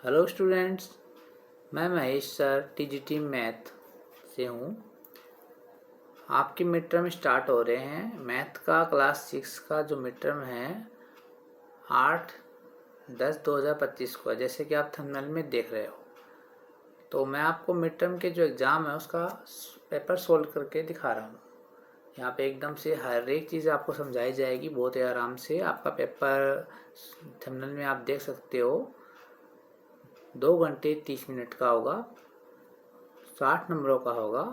Hello students, मैं Mahesh sir TGT math से हूँ। आपके मिड टर्म स्टार्ट हो रहे हैं। मैथ का क्लास 6 का जो मिड टर्म है 8/10/2025 को है, जैसे कि आप थंबनेल में देख रहे हो। तो मैं आपको मिड टर्म के जो एग्ज़ाम है उसका पेपर सोल्व करके दिखा रहा हूँ। यहाँ पे एकदम से हर एक चीज़ आपको समझाई जाएगी बहुत ही आराम से। आपका पेपर थंबनेल में आप देख सकते हो 2 घंटे 30 मिनट का होगा, 60 नंबरों का होगा।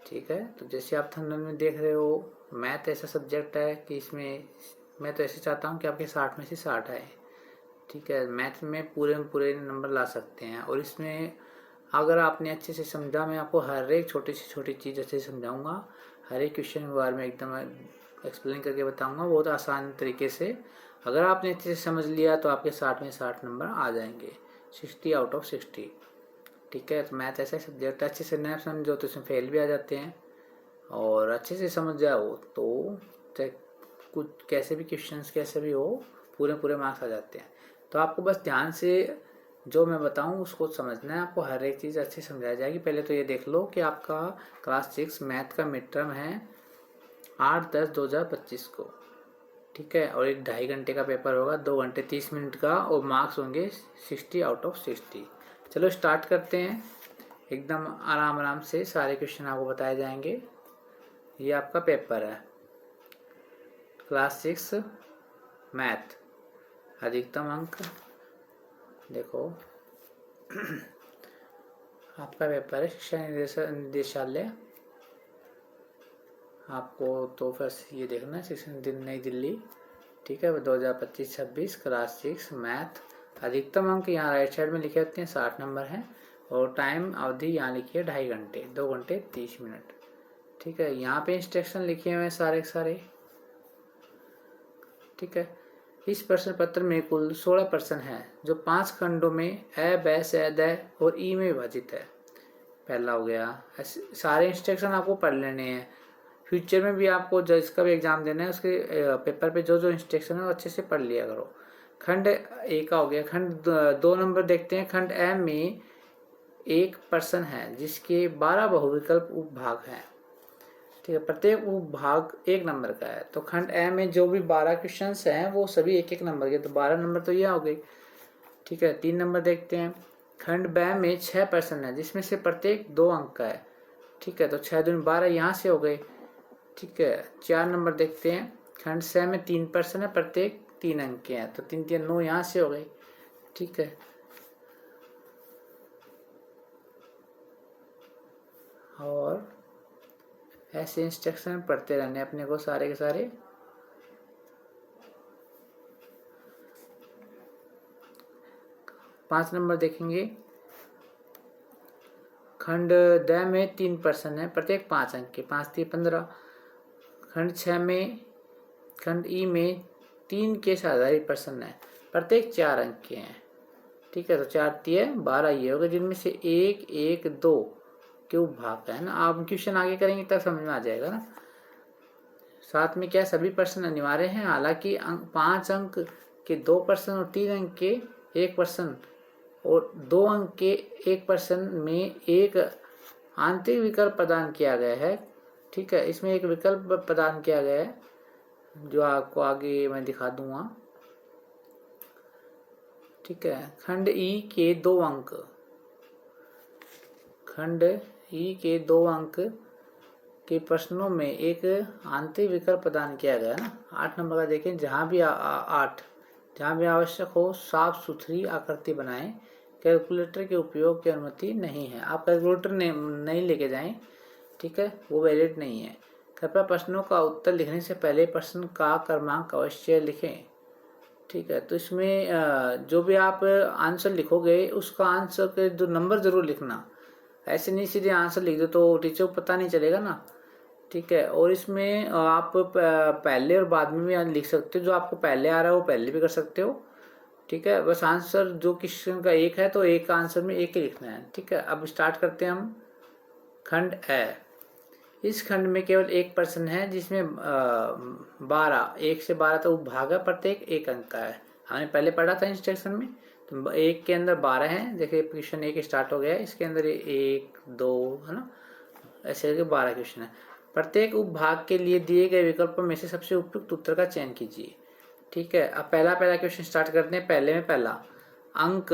ठीक है, तो जैसे आप थंबनेल में देख रहे हो, मैथ ऐसा सब्जेक्ट है कि इसमें मैं तो ऐसे चाहता हूँ कि आपके 60 में से 60 आए। ठीक है, मैथ में पूरे नंबर ला सकते हैं। और इसमें अगर आपने अच्छे से समझा, मैं आपको हर एक छोटी से छोटी चीज़ अच्छे से समझाऊंगा। हर एक क्वेश्चन के बारे में एकदम एक्सप्लेन करके बताऊंगा बहुत आसान तरीके से। अगर आपने अच्छे से समझ लिया तो आपके 60 में 60 नंबर आ जाएंगे, 60 आउट ऑफ 60। ठीक है, तो मैथ ऐसा सब्जेक्ट अच्छे से नहीं समझो तो इसमें फेल भी आ जाते हैं, और अच्छे से समझ जाओ तो चाहे कुछ कैसे भी क्वेश्चंस कैसे भी हो पूरे मार्क्स आ जाते हैं। तो आपको बस ध्यान से जो मैं बताऊं उसको समझना है। आपको हर एक चीज़ अच्छी समझाई जाएगी। पहले तो ये देख लो कि आपका क्लास 6 मैथ का मिड टर्म है 8/10/2025 को। ठीक है, और एक 2.5 घंटे का पेपर होगा, 2 घंटे 30 मिनट का, और मार्क्स होंगे 60 आउट ऑफ 60। चलो स्टार्ट करते हैं। एकदम आराम से सारे क्वेश्चन आपको बताए जाएंगे। ये आपका पेपर है क्लास 6 मैथ। अधिकतम अंक देखो आपका पेपर है शिक्षा निदेशालय। आपको तो फिर ये देखना है शिक्षा नई दिल्ली। ठीक है, 2025-26 क्लास 6 मैथ। अधिकतम अंक यहाँ राइट साइड में लिखे होते हैं 60 नंबर हैं, और टाइम अवधि यहाँ लिखी है 2.5 घंटे, 2 घंटे 30 मिनट। ठीक है, यहाँ पे इंस्ट्रक्शन लिखे हुए हैं सारे के सारे। ठीक है, इस प्रश्न पत्र में कुल 16 प्रश्न हैं जो 5 खंडों में अ, ब, स, द और ई में विभाजित है। पहला हो गया। सारे इंस्ट्रक्शन आपको पढ़ लेने हैं। फ्यूचर में भी आपको जिसका भी एग्जाम देना है उसके पेपर पे जो जो इंस्ट्रक्शन है वो अच्छे से पढ़ लिया करो। खंड ए का हो गया। खंड 2 नंबर देखते हैं। खंड ए में एक प्रश्न है जिसके 12 बहुविकल्प उपभाग हैं। ठीक है, प्रत्येक उपभाग 1 नंबर का है। तो खंड ए में जो भी 12 क्वेश्चन हैं वो सभी 1-1 नंबर के, तो 12 नंबर तो ये हो गई। ठीक है, 3 नंबर देखते हैं। खंड ब में 6 प्रश्न है जिसमें से प्रत्येक 2 अंक का है। ठीक है, तो 6 दूनी 12 यहाँ से हो गए। ठीक है, 4 नंबर देखते हैं। खंड स में 3 प्रश्न है, प्रत्येक 3 अंक के हैं, तो 3-3-9 यहाँ से हो गए। ठीक है, और ऐसे इंस्ट्रक्शन पढ़ते रहने अपने को सारे के सारे। पाँच नंबर देखेंगे। खंड द में 3 प्रश्न है, प्रत्येक 5 अंक के, 5-3-15। खंड 6 में, खंड ई में 3 के साधारण प्रश्न है, प्रत्येक 4 अंक के हैं। ठीक है, तो 4-3-12 ये होगा, जिनमें से 1-1-2 के उपभाग है ना। आप क्वेश्चन आगे करेंगे तब समझ में आ जाएगा ना। साथ में क्या सभी प्रश्न अनिवार्य हैं। हालांकि 5 अंक के 2 प्रश्न और 3 अंक के 1 प्रश्न और 2 अंक के 1 प्रश्न में एक आंतरिक विकल्प प्रदान किया गया है। ठीक है, इसमें एक विकल्प प्रदान किया गया है जो आपको आगे मैं दिखा दूंगा। ठीक है, खंड ई के 2 अंक, खंड ई के 2 अंक के प्रश्नों में एक आंतरिक विकल्प प्रदान किया गया ना। 8 नंबर का देखें। जहाँ भी 8 जहाँ भी आवश्यक हो साफ सुथरी आकृति बनाएं। कैलकुलेटर के उपयोग की अनुमति नहीं है। आप कैलकुलेटर नहीं लेके जाएं। ठीक है, वो वैलिड नहीं है। कृपया प्रश्नों का उत्तर लिखने से पहले प्रश्न का क्रमांक अवश्य लिखें। ठीक है, तो इसमें जो भी आप आंसर लिखोगे उसका आंसर के जो नंबर जरूर लिखना। ऐसे नहीं सीधे आंसर लिख दो तो टीचर को पता नहीं चलेगा ना। ठीक है, और इसमें आप पहले और बाद में भी लिख सकते हो। जो आपको पहले आ रहा है वो पहले भी कर सकते हो। ठीक है, बस आंसर जो क्वेश्चन का एक है तो एक आंसर में एक ही लिखना है। ठीक है, अब स्टार्ट करते हैं हम। खंड ए। इस खंड में केवल एक प्रश्न है जिसमें 1 से 12 तक उपभाग है, प्रत्येक 1 अंक का है। हमने पहले पढ़ा था इंस्ट्रक्शन में। तो 1 के अंदर 12 हैं, देखिए क्वेश्चन 1 स्टार्ट हो गया है, इसके अंदर 1 2 है ना, ऐसे करके 12 क्वेश्चन है। प्रत्येक उपभाग के लिए दिए गए विकल्पों में से सबसे उपयुक्त उत्तर का चयन कीजिए। ठीक है, अब पहला क्वेश्चन स्टार्ट करते हैं। पहले में पहला अंक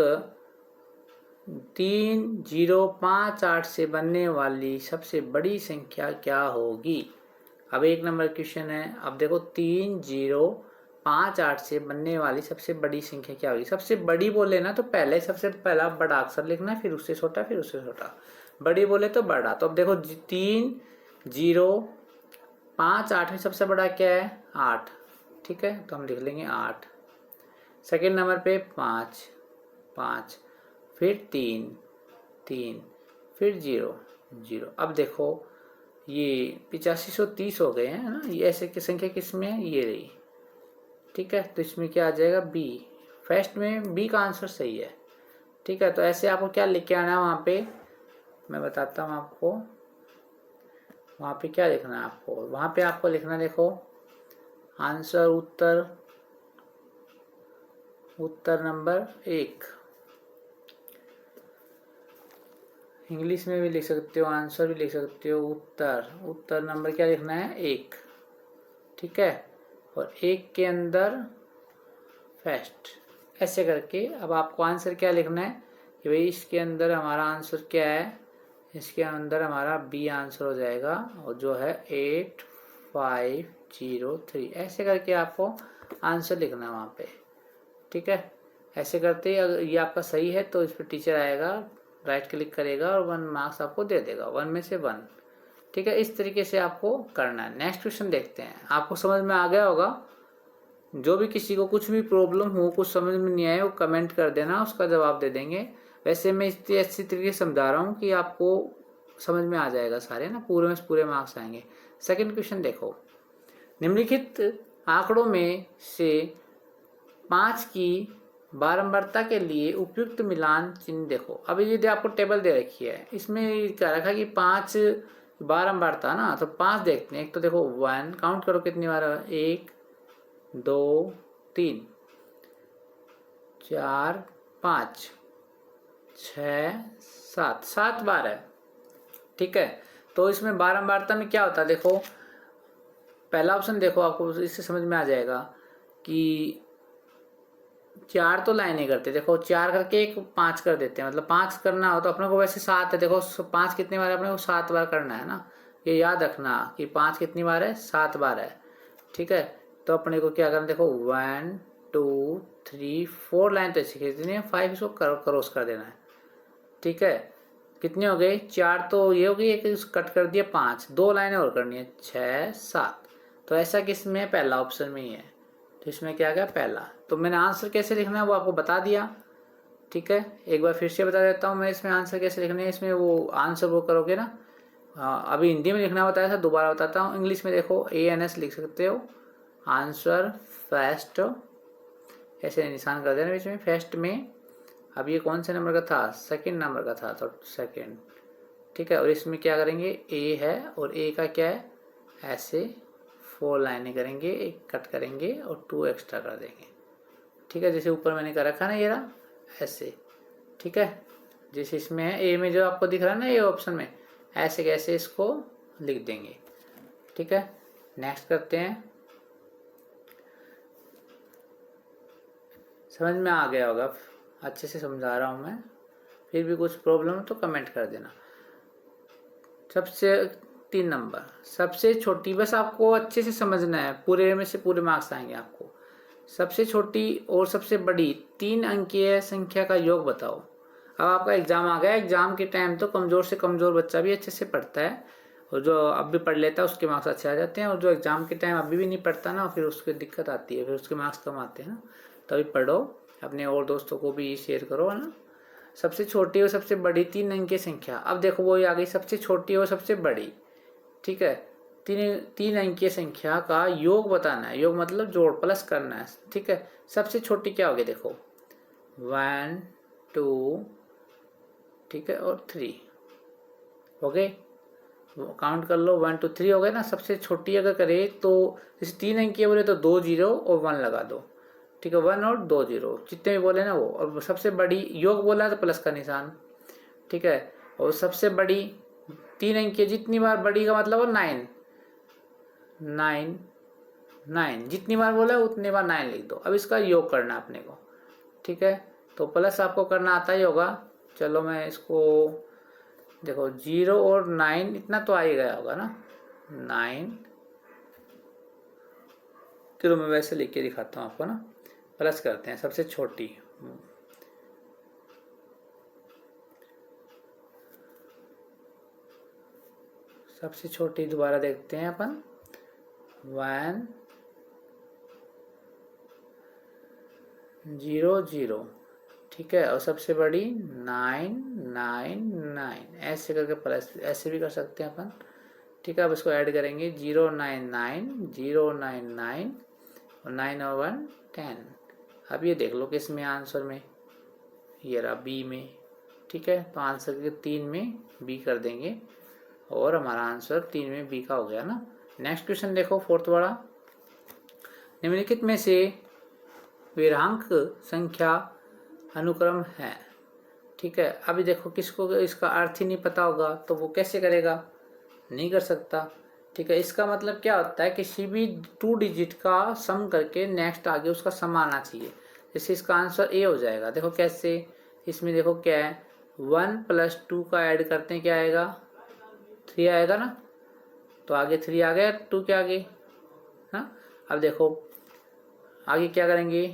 3058 से बनने वाली सबसे बड़ी संख्या क्या होगी। अब 1 नंबर क्वेश्चन है। अब देखो 3058 से बनने वाली सबसे बड़ी संख्या क्या होगी। सबसे बड़ी बोले ना तो पहले सबसे पहला बड़ा अक्षर लिखना, फिर उससे छोटा, फिर उससे छोटा। बड़ी बोले तो बड़ा। तो अब देखो 3058 में सबसे बड़ा क्या है 8। ठीक है, तो हम लिख लेंगे 8। सेकेंड नंबर पे 5 5, फिर 3 3, फिर 0 0। अब देखो ये 8530 हो गए हैं ना, ये ऐसे की संख्या किस में है, ये रही। ठीक है, तो इसमें क्या आ जाएगा बी। फर्स्ट में बी का आंसर सही है। ठीक है, तो ऐसे आपको क्या लिख आना है वहाँ पे, मैं बताता हूँ आपको। वहाँ पे क्या लिखना है आपको, वहाँ पे आपको लिखना, देखो आंसर उत्तर नंबर 1। इंग्लिश में भी लिख सकते हो, आंसर भी लिख सकते हो। उत्तर नंबर क्या लिखना है 1। ठीक है, और 1 के अंदर फर्स्ट, ऐसे करके अब आपको आंसर क्या लिखना है कि भाई इसके अंदर हमारा आंसर क्या है, इसके अंदर हमारा बी आंसर हो जाएगा, और जो है 8503। ऐसे करके आपको आंसर लिखना है वहाँ पे। ठीक है, ऐसे करते अगर ये आपका सही है तो इस पर टीचर आएगा, राइट क्लिक करेगा और 1 मार्क्स आपको दे देगा, 1 में से 1। ठीक है, इस तरीके से आपको करना है। नेक्स्ट क्वेश्चन देखते हैं। आपको समझ में आ गया होगा। जो भी किसी को कुछ भी प्रॉब्लम हो, कुछ समझ में नहीं आए, वो कमेंट कर देना, उसका जवाब दे देंगे। वैसे मैं इतनी अच्छी तरीके से समझा रहा हूँ कि आपको समझ में आ जाएगा सारे ना, पूरे में पूरे मार्क्स आएंगे। सेकंड क्वेश्चन देखो, निम्नलिखित आंकड़ों में से 5 की बारंबारता के लिए उपयुक्त मिलान चिन्ह देखो। अब ये आपको टेबल दे रखी है, इसमें क्या रखा कि 5 बारंबारता ना, तो 5 देखते हैं। एक तो देखो 1, काउंट करो कितनी बार, 1 2 3 4 5 6 7, 7 बार है। ठीक है, तो इसमें बारंबारता में क्या होता है, देखो पहला ऑप्शन देखो, आपको इससे समझ में आ जाएगा कि 4 तो लाइनें करते, देखो 4 करके एक 5 कर देते हैं, मतलब 5 करना हो तो अपने को वैसे 7 है। देखो 5 कितनी बार है, अपने को 7 बार करना है ना, ये याद रखना कि 5 कितनी बार है, 7 बार है। ठीक है, तो अपने को क्या करना, देखो 1 2 3 4 लाइन तो ऐसी खींचनी है, 5 इसको क्रॉस कर देना है। ठीक है, कितने हो गए, 4 तो ये हो गई, एक कट कर दिया 5, 2 लाइनें और करनी है, 6 7। तो ऐसा किस में, पहला ऑप्शन में ही है। तो इसमें क्या गया पहला। तो मैंने आंसर कैसे लिखना है वो आपको बता दिया। ठीक है, एक बार फिर से बता देता हूँ मैं इसमें आंसर कैसे लिखने है। इसमें वो आंसर वो करोगे ना, अभी हिंदी में लिखना बताया था, दोबारा बताता हूँ। इंग्लिश में देखो ANS लिख सकते हो, आंसर फर्स्ट, ऐसे निशान कर देना बीच में, फर्स्ट में। अब ये कौन से नंबर का था, सेकंड नंबर का था, तो सेकंड। ठीक है, और इसमें क्या करेंगे, A है और A का क्या है, ऐसे 4 लाइनें करेंगे, एक कट करेंगे और 2 एक्स्ट्रा कर देंगे। ठीक है, जैसे ऊपर मैंने कर रखा ना ये रहा ऐसे। ठीक है, जैसे इसमें है A में जो आपको दिख रहा है ना ये ऑप्शन में, ऐसे कैसे इसको लिख देंगे। ठीक है, नेक्स्ट करते हैं। समझ में आ गया होगा, अच्छे से समझा रहा हूँ मैं, फिर भी कुछ प्रॉब्लम हो तो कमेंट कर देना। सबसे 3 नंबर, सबसे छोटी, बस आपको अच्छे से समझना है, पूरे में से पूरे मार्क्स आएंगे आपको। सबसे छोटी और सबसे बड़ी 3 अंकीय संख्या का योग बताओ। अब आपका एग्जाम आ गया, एग्जाम के टाइम तो कमजोर से कमजोर बच्चा भी अच्छे से पढ़ता है, और जो अब भी पढ़ लेता है उसके मार्क्स अच्छे आ जाते हैं, और जो एग्जाम के टाइम अभी भी नहीं पढ़ता ना, फिर उसकी दिक्कत आती है, फिर उसके मार्क्स कम आते हैं ना। तभी पढ़ो, अपने और दोस्तों को भी शेयर करो, है ना। सबसे छोटी और सबसे बड़ी 3 अंकीय संख्या, अब देखो वो आ गई, सबसे छोटी और सबसे बड़ी। ठीक है, 3 अंकीय संख्या का योग बताना है, योग मतलब जोड़, प्लस करना है। ठीक है, सबसे छोटी क्या होगी, देखो 1 2, ठीक है, और 3 हो गए, काउंट कर लो, 1 2 3 हो गए ना। सबसे छोटी अगर करे तो जैसे 3 अंकीय बोले तो 2 0 और 1 लगा दो। ठीक है, 1 और 2 जीरो जितने भी बोले ना वो, और सबसे बड़ी योग बोला तो प्लस का निशान, ठीक है। और सबसे बड़ी 3 अंक की, जितनी बार बड़ी का मतलब 9 9 9, जितनी बार बोला उतनी बार 9 लिख दो। अब इसका योग करना अपने को, ठीक है। तो प्लस आपको करना आता ही होगा। चलो मैं इसको देखो 0 और 9 इतना तो आ ही गया होगा ना, 9। चलो मैं वैसे लिख के दिखाता हूँ आपको ना। प्लस करते हैं सबसे छोटी, सबसे छोटी दोबारा देखते हैं अपन, 1 0 0, ठीक है। और सबसे बड़ी 9 9 9, ऐसे करके प्लस ऐसे भी कर सकते हैं अपन, ठीक है। अब इसको ऐड करेंगे 0 9 9 0 9 9 और 9 और 1 10। अब ये देख लो किस में आंसर में, ये रहा बी में, ठीक है। तो आंसर के 3 में बी कर देंगे और हमारा आंसर 3 में बी का हो गया ना। नेक्स्ट क्वेश्चन देखो, फोर्थ वाला, निम्नलिखित में से विरांक संख्या अनुक्रम है, ठीक है। अभी देखो किसको इसका अर्थ ही नहीं पता होगा तो वो कैसे करेगा, नहीं कर सकता, ठीक है। इसका मतलब क्या होता है, किसी भी 2 डिजिट का सम करके नेक्स्ट आगे उसका सम आना चाहिए। जैसे इसका आंसर ए हो जाएगा, देखो कैसे, इसमें देखो क्या है, 1 + 2 का ऐड करते हैं क्या आएगा, 3 आएगा ना। तो आगे 3 आ गया 2 के आगे ना। अब देखो आगे क्या करेंगे,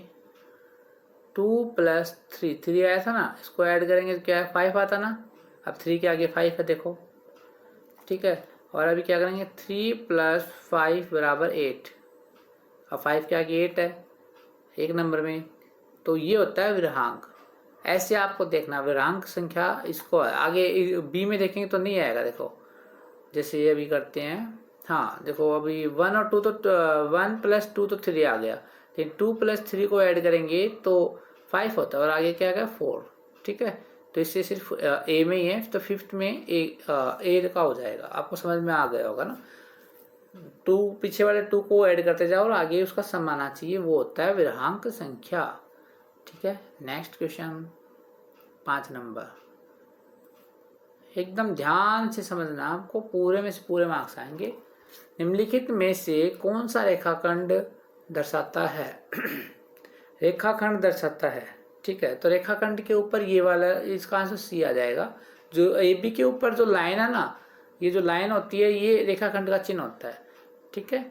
2 + 3, 3 आया था ना, इसको ऐड करेंगे तो क्या है, 5 आता ना। अब 3 के आगे 5 है देखो, ठीक है। और अभी क्या करेंगे, 3 + 5 = 8। अब 5 के आगे 8 है एक नंबर में, तो ये होता है विरांक। ऐसे आपको देखना विरांक संख्या, इसको आगे बी में देखेंगे तो नहीं आएगा। देखो जैसे ये अभी करते हैं, हाँ देखो अभी 1 और 2 तो 1 + 2 तो 3 आ गया, लेकिन 2 + 3 को ऐड करेंगे तो 5 होता है और आगे क्या आ गया 4, ठीक है। तो इससे सिर्फ ए में ही है, तो फिफ्थ में ए का हो जाएगा। आपको समझ में आ गया होगा ना। 2 पीछे वाले 2 को ऐड करते जाओ और आगे उसका सम आना चाहिए, वो होता है विरांक संख्या, ठीक है। नेक्स्ट क्वेश्चन 5 नंबर, एकदम ध्यान से समझना, आपको पूरे में से पूरे मार्क्स आएंगे। निम्नलिखित में से कौन सा रेखाखंड दर्शाता है रेखाखंड दर्शाता है, ठीक है। तो रेखाखंड के ऊपर ये वाला, इसका आंसर सी आ जाएगा। जो ए बी के ऊपर जो लाइन है ना, ये जो लाइन होती है ये रेखाखंड का चिन्ह होता है, ठीक है।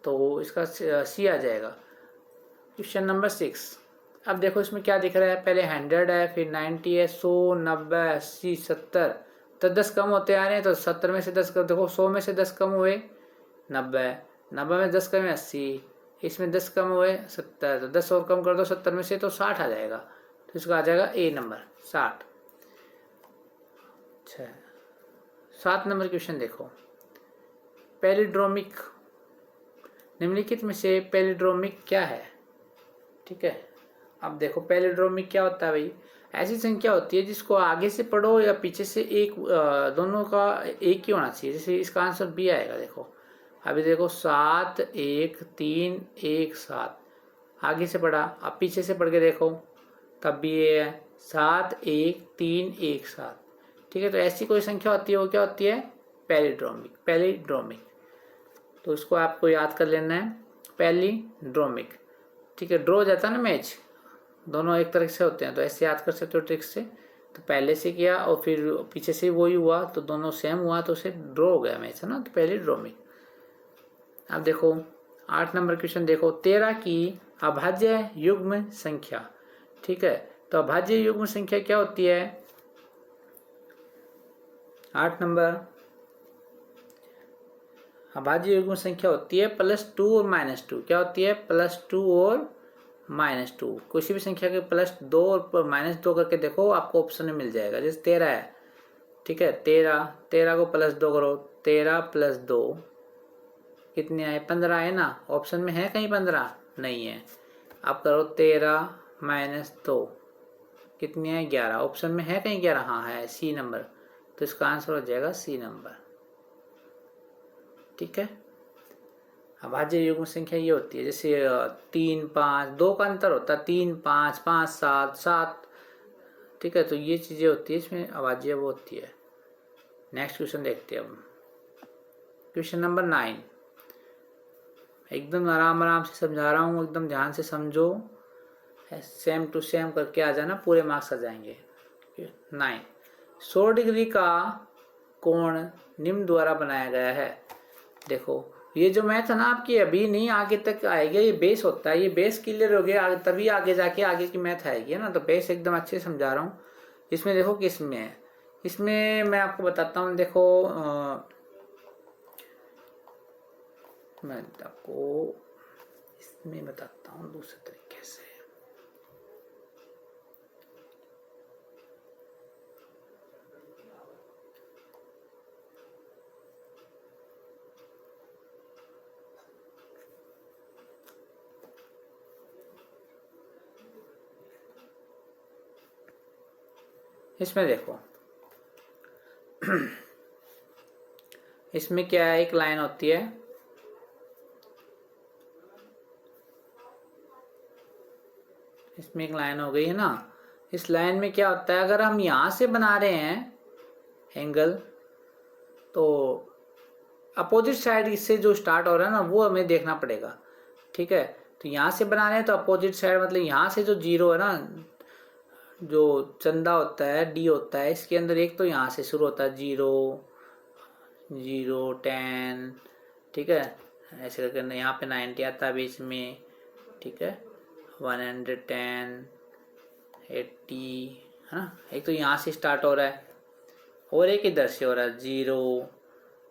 तो इसका सी आ जाएगा। क्वेश्चन नंबर 6, अब देखो इसमें क्या दिख रहा है, पहले 100 है, फिर 90 है, 100 90 80 70, तो 10 कम होते आ रहे हैं। तो 70 में से 10 कर देखो, 100 में से 10 कम हुए 90, 90 में 10 कम है 80, इसमें 10 कम हुए 70, तो 10 और कम कर दो 70 में से तो 60 आ जाएगा। तो इसका आ जाएगा ए नंबर 60। अच्छा 7 नंबर क्वेश्चन देखो, पैलिड्रोमिक, निम्नलिखित में से पैलिड्रोमिक क्या है, ठीक है। अब देखो पैलिड्रोमिक क्या होता है भाई, ऐसी संख्या होती है जिसको आगे से पढ़ो या पीछे से एक, दोनों का एक ही होना चाहिए। जैसे इसका आंसर बी आएगा। देखो अभी देखो 7 1 3 1 7, आगे से पढ़ा, अब पीछे से पढ़ के देखो तब भी ये है 7 1 3 1 7, ठीक है। तो ऐसी कोई संख्या होती है, वो क्या होती है, पैलिड्रोमिक, पैलिड्रोमिक। तो उसको आपको याद कर लेना है, पैलिड्रोमिक, ठीक है। ड्रॉ जाता है ना मैच, दोनों एक तरह से होते हैं, तो ऐसे याद कर सकते हो ट्रिक से। तो पहले से किया और फिर पीछे से वही हुआ तो दोनों सेम हुआ तो उसे ड्रॉ हो गया मैच, है ना, तो पैलिड्रोमिक। अब देखो 8 नंबर क्वेश्चन देखो, 13 की अभाज्य युग्म संख्या, ठीक है। तो अभाज्य युग्म संख्या क्या होती है, 8 नंबर, अभाज्य युग्म संख्या होती है +2 और -2। क्या होती है, +2 और -2। किसी भी संख्या के +2 और -2 करके देखो, आपको ऑप्शन में मिल जाएगा। जैसे 13 है, ठीक है, 13 को +2 करो, 13 + 2 कितने आए, 15 है ना। ऑप्शन में है कहीं 15, नहीं है। आप करो 13 - 2 कितने आए, 11। ऑप्शन में है कहीं 11, हाँ है, सी नंबर। तो इसका आंसर हो जाएगा सी नंबर, ठीक है। अभाज्य युग्म संख्या ये होती है, जैसे 3 5, 2 का अंतर होता है, 3 5, 5 7 7, ठीक है। तो ये चीज़ें होती है, इसमें अभाज्य वो होती है। नेक्स्ट क्वेश्चन देखते हैं अब। क्वेश्चन नंबर 9, एकदम आराम आराम से समझा रहा हूँ, एकदम ध्यान से समझो, सेम टू सेम करके आ जाना, पूरे मार्क्स आ जाएंगे। 9, 100 डिग्री का कोण निम्न द्वारा बनाया गया है। देखो ये जो मैथ है ना आपकी, अभी नहीं आगे तक आएगी, ये बेस होता है, ये बेस क्लियर हो गया तभी आगे जाके आगे की मैथ आएगी, है ना। तो बेस एकदम अच्छे से समझा रहा हूँ। इसमें देखो किस में है, इसमें मैं आपको बताता हूँ। देखो मैं आपको इसमें बताता हूँ दूसरे तरीके से। इसमें देखो इसमें क्या है, एक लाइन होती है, इसमें एक लाइन हो गई है ना। इस लाइन में क्या होता है, अगर हम यहाँ से बना रहे हैं एंगल, तो अपोजिट साइड इससे जो स्टार्ट हो रहा है ना, वो हमें देखना पड़ेगा, ठीक है। तो यहाँ से बना रहे हैं तो अपोजिट साइड, मतलब यहाँ से जो जीरो है ना, जो चंदा होता है, डी होता है, इसके अंदर एक तो यहाँ से शुरू होता है 0 0 10, ठीक है। ऐसे करके यहाँ पे 90 आता है बीच में, ठीक है। 110 80, है ना। एक तो यहाँ से स्टार्ट हो रहा है और एक इधर से हो रहा है 0,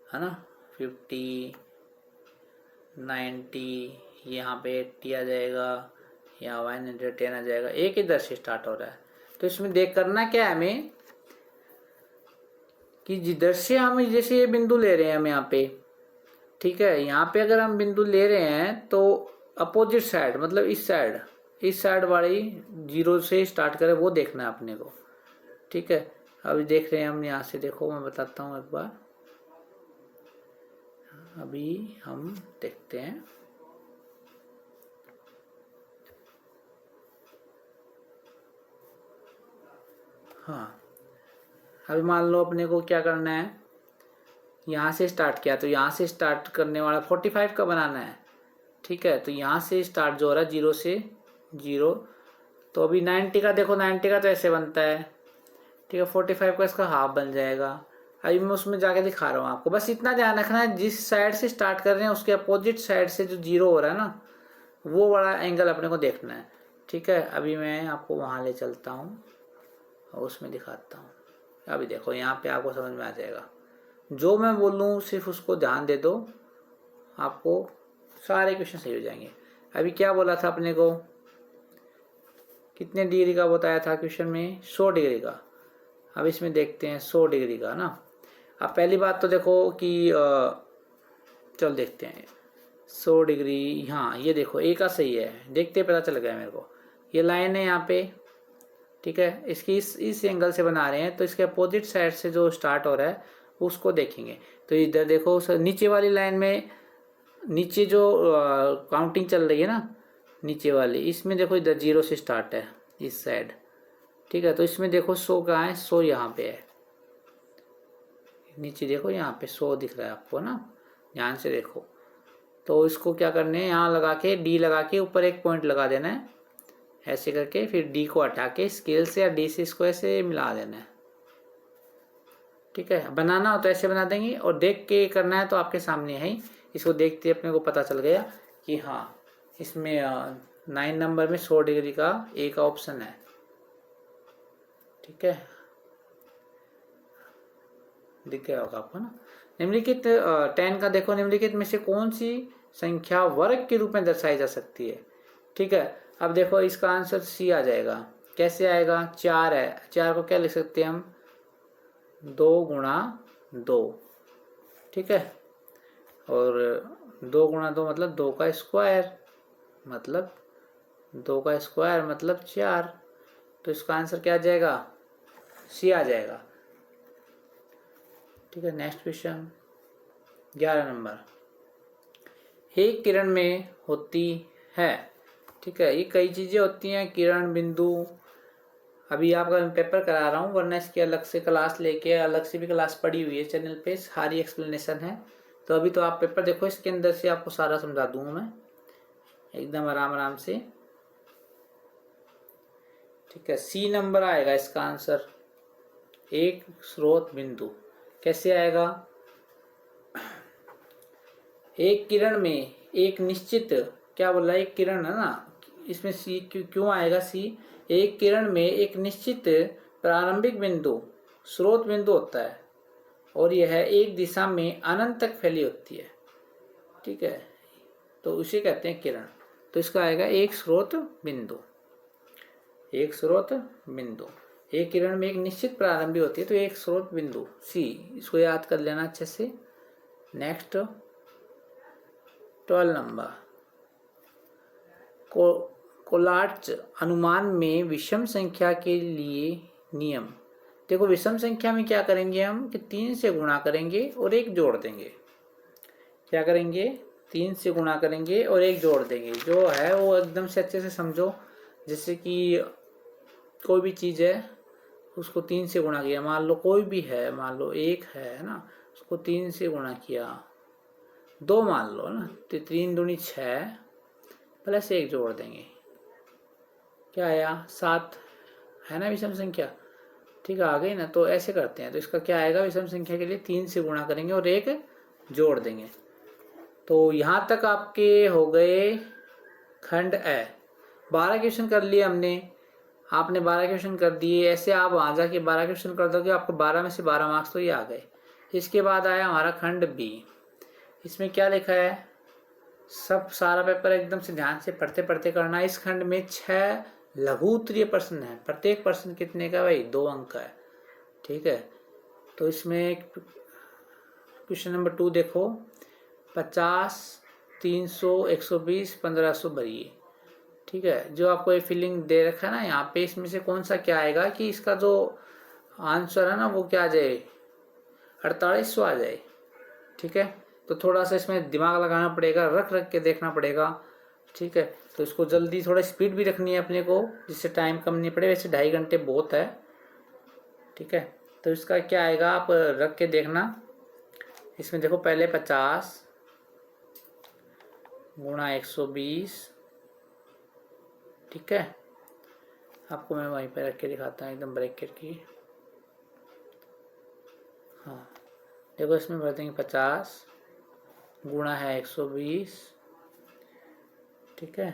है ना, 50 90, यहाँ पे 80 आ जाएगा, यहाँ 110 आ जाएगा, एक इधर से स्टार्ट हो रहा है। तो इसमें देख करना क्या है हमें, कि जिधर से हम जैसे ये बिंदु ले रहे हैं हम यहाँ पे, ठीक है, यहाँ पे अगर हम बिंदु ले रहे हैं तो अपोजिट साइड, मतलब इस साइड वाली 0 से स्टार्ट करें, वो देखना है अपने को, ठीक है। अभी देख रहे हैं हम यहाँ से, देखो मैं बताता हूँ एक बार, अभी हम देखते हैं। हाँ, अभी मान लो अपने को क्या करना है, यहाँ से स्टार्ट किया, तो यहाँ से स्टार्ट करने वाला 45 का बनाना है, ठीक है। तो यहाँ से स्टार्ट जो हो रहा है 0 से 0, तो अभी 90 का देखो, 90 का तो ऐसे बनता है, ठीक है। 45 का इसका हाफ बन जाएगा। अभी मैं उसमें जाके दिखा रहा हूँ आपको, बस इतना ध्यान रखना है, जिस साइड से स्टार्ट कर रहे हैं उसके अपोजिट साइड से जो 0 हो रहा है ना, वो बड़ा एंगल अपने को देखना है, ठीक है। अभी मैं आपको वहाँ ले चलता हूँ और उसमें दिखाता हूँ। अभी देखो यहाँ पे आपको समझ में आ जाएगा, जो मैं बोलूँ सिर्फ उसको ध्यान दे दो, आपको सारे क्वेश्चन सही हो जाएंगे। अभी क्या बोला था अपने को, कितने डिग्री का बताया था क्वेश्चन में, 100 डिग्री का। अब इसमें देखते हैं 100 डिग्री का ना। अब पहली बात तो देखो कि चल देखते हैं 100 डिग्री, हाँ ये देखो एक का सही है, देखते पता चल गया मेरे को, ये लाइन है यहाँ पे, ठीक है। इसकी इस एंगल से बना रहे हैं, तो इसके अपोजिट साइड से जो स्टार्ट हो रहा है उसको देखेंगे। तो इधर देखो नीचे वाली लाइन में, नीचे जो काउंटिंग चल रही है ना नीचे वाली, इसमें देखो इधर 0 से स्टार्ट है इस साइड, ठीक है। तो इसमें देखो 100 कहाँ है, 100 यहाँ पे है, नीचे देखो यहाँ पे 100 दिख रहा है आपको ना, ध्यान से देखो। तो इसको क्या करने है, यहाँ लगा के डी लगा के ऊपर एक पॉइंट लगा देना है, ऐसे करके फिर डी को हटा के स्केल से या डी से इसको ऐसे मिला देना है, ठीक है। बनाना हो तो ऐसे बना देंगे, और देख के करना है तो आपके सामने है ही, इसको देखते अपने को पता चल गया कि हाँ इसमें 9 नंबर में 100 डिग्री का ए का ऑप्शन है, ठीक है। दिख गया होगा आपको ना। निम्नलिखित 10 का देखो, निम्नलिखित में से कौन सी संख्या वर्ग के रूप में दर्शाई जा सकती है, ठीक है। अब देखो इसका आंसर सी आ जाएगा, कैसे आएगा, 4 है, 4 को क्या लिख सकते हैं हम, 2 गुणा 2, ठीक है। और 2 गुणा 2 मतलब 2 का स्क्वायर, मतलब 2 का स्क्वायर मतलब 4, तो इसका आंसर क्या आ जाएगा, सी आ जाएगा, ठीक है। नेक्स्ट क्वेश्चन 11 नंबर, एक किरण में होती है। ठीक है, ये कई चीज़ें होती हैं, किरण, बिंदु। अभी आपका मैं पेपर करा रहा हूँ, वरना इसकी अलग से क्लास लेके अलग से भी क्लास पड़ी हुई है चैनल पे, सारी एक्सप्लेनेशन है। तो अभी तो आप पेपर देखो, इसके अंदर से आपको सारा समझा दूंगा मैं एकदम आराम आराम से। ठीक है, सी नंबर आएगा इसका आंसर, एक स्रोत बिंदु। कैसे आएगा? एक किरण में एक निश्चित, क्या बोला, एक किरण है ना, इसमें सी क्यों आएगा सी? एक किरण में एक निश्चित प्रारंभिक बिंदु स्रोत बिंदु होता है और यह एक दिशा में अनंत तक फैली होती है। ठीक है, तो उसे कहते हैं किरण। तो इसका आएगा एक स्रोत बिंदु, एक स्रोत बिंदु। एक किरण में एक निश्चित प्रारंभिक होती है, तो एक स्रोत बिंदु सी, इसको याद कर लेना अच्छे से। नेक्स्ट 12 नंबर, कोलार्च अनुमान में विषम संख्या के लिए नियम। देखो, विषम संख्या में क्या करेंगे हम कि 3 से गुणा करेंगे और 1 जोड़ देंगे। क्या करेंगे? 3 से गुणा करेंगे और 1 जोड़ देंगे। जो है वो एकदम से अच्छे से समझो। जैसे कि कोई भी चीज़ है, उसको 3 से गुणा किया, मान लो कोई भी है, मान लो 1 है ना, उसको 3 से गुणा किया, 2 मान लो ना, तो 3 दूनी 6 प्लस 1 जोड़ देंगे, क्या आया? 7 है ना विषम संख्या। ठीक है, आ गई ना। तो ऐसे करते हैं, तो इसका क्या आएगा? विषम संख्या के लिए 3 से गुणा करेंगे और 1 जोड़ देंगे। तो यहाँ तक आपके हो गए खंड ए। 12 क्वेश्चन कर लिए हमने, आपने 12 क्वेश्चन कर दिए। ऐसे आप वहाँ जाके 12 क्वेश्चन कर दोगे, आपको 12 में से 12 मार्क्स तो ये आ गए। इसके बाद आया हमारा खंड बी। इसमें क्या लिखा है? सब सारा पेपर एकदम से ध्यान से पढ़ते पढ़ते करना। इस खंड में 6 लघु उत्तरीय प्रश्न है। प्रत्येक प्रश्न कितने का भाई? 2 अंक का है। ठीक है, तो इसमें क्वेश्चन नंबर 2 देखो, 50, 300, 120, 1500 भरिए। ठीक है, जो आपको ये फीलिंग दे रखा है ना यहाँ पे, इसमें से कौन सा क्या आएगा कि इसका जो आंसर है ना वो क्या आ जाए? 4800 आ जाए। ठीक है, तो थोड़ा सा इसमें दिमाग लगाना पड़ेगा, रख रख के देखना पड़ेगा। ठीक है, तो इसको जल्दी, थोड़ा स्पीड भी रखनी है अपने को, जिससे टाइम कम नहीं पड़े। वैसे 2.5 घंटे बहुत है। ठीक है, तो इसका क्या आएगा आप रख के देखना। इसमें देखो, पहले 50 गुणा 120। ठीक है, आपको मैं वहीं पे रख के दिखाता हूँ एकदम ब्रैकेट की। हाँ, देखो इसमें भर देंगे 50 गुणा है 120। ठीक है,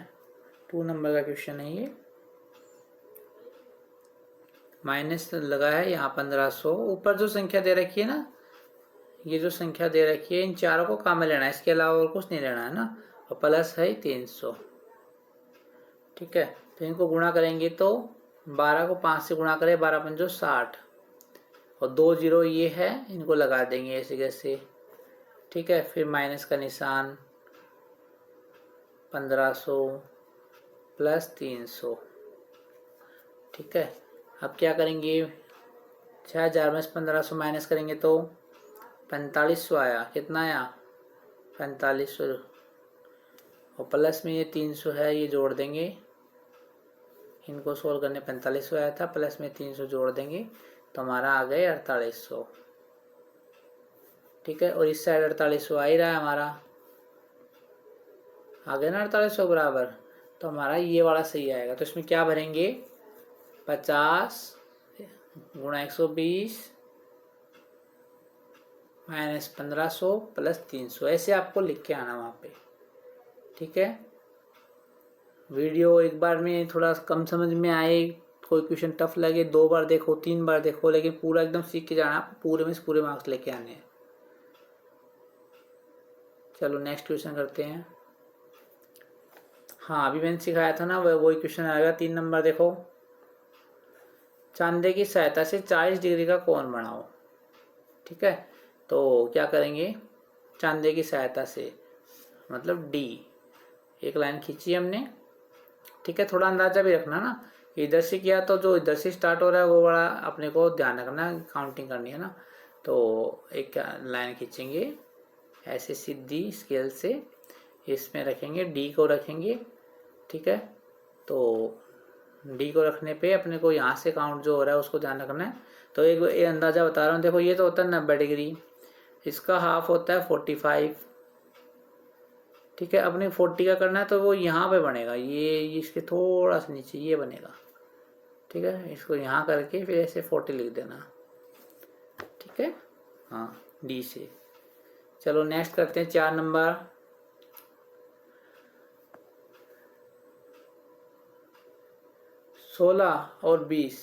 2 नंबर का क्वेश्चन है ये। माइनस लगा है यहाँ 1500। ऊपर जो संख्या दे रखी है ना, ये जो संख्या दे रखी है, इन चारों को काम में लेना है, इसके अलावा और कुछ नहीं लेना है ना। और प्लस है 300। ठीक है, तो इनको गुणा करेंगे तो 12 को 5 से गुणा करें, 12 पंजो 60 और 2 जीरो ये है, इनको लगा देंगे ऐसे कैसे। ठीक है, फिर माइनस का निशान, 1500 प्लस 300। ठीक है, अब क्या करेंगे? 6000 में से 1500 माइनस करेंगे तो 4500 आया। कितना आया? 4500। और प्लस में ये 300 है, ये जोड़ देंगे। इनको सोल्व करने 4500 आया था, प्लस में 300 जोड़ देंगे तो हमारा आ गए 4800। ठीक है, और इस साइड 4800 आ ही रहा है हमारा, आ गया ना 4800 बराबर। तो हमारा ये वाला सही आएगा। तो इसमें क्या भरेंगे? 50 गुणा 120 माइनस 1500 प्लस 300, ऐसे आपको लिख के आना वहाँ पे। ठीक है, वीडियो एक बार में थोड़ा कम समझ में आए, कोई क्वेश्चन टफ लगे, 2 बार देखो, 3 बार देखो, लेकिन पूरा एकदम सीख के जाना, पूरे में से पूरे मार्क्स लेके आने हैं। चलो नेक्स्ट क्वेश्चन करते हैं। हाँ, अभी मैंने सिखाया था ना, वही क्वेश्चन आएगा। 3 नंबर देखो, चांदे की सहायता से 40 डिग्री का कोण बनाओ। ठीक है, तो क्या करेंगे? चांदे की सहायता से मतलब डी, एक लाइन खींची हमने। ठीक है, थोड़ा अंदाजा भी रखना ना, इधर से किया तो जो इधर से स्टार्ट हो रहा है वो बड़ा अपने को ध्यान रखना, काउंटिंग करनी है ना। तो एक लाइन खींचेंगे ऐसे सीधी स्केल से, इसमें रखेंगे, डी को रखेंगे, ठीक है। तो डी को रखने पे अपने को यहाँ से काउंट जो हो रहा है उसको ध्यान रखना है। तो एक ये अंदाज़ा बता रहा हूँ, देखो ये तो होता है 90 डिग्री, इसका हाफ होता है 45, ठीक है। अपने 40 का करना है तो वो यहाँ पे बनेगा, ये इसके थोड़ा सा नीचे ये बनेगा, ठीक है। इसको यहाँ करके फिर ऐसे 40 लिख देना, ठीक है। हाँ, डी से। चलो नेक्स्ट करते हैं 4 नंबर। 16 और 20,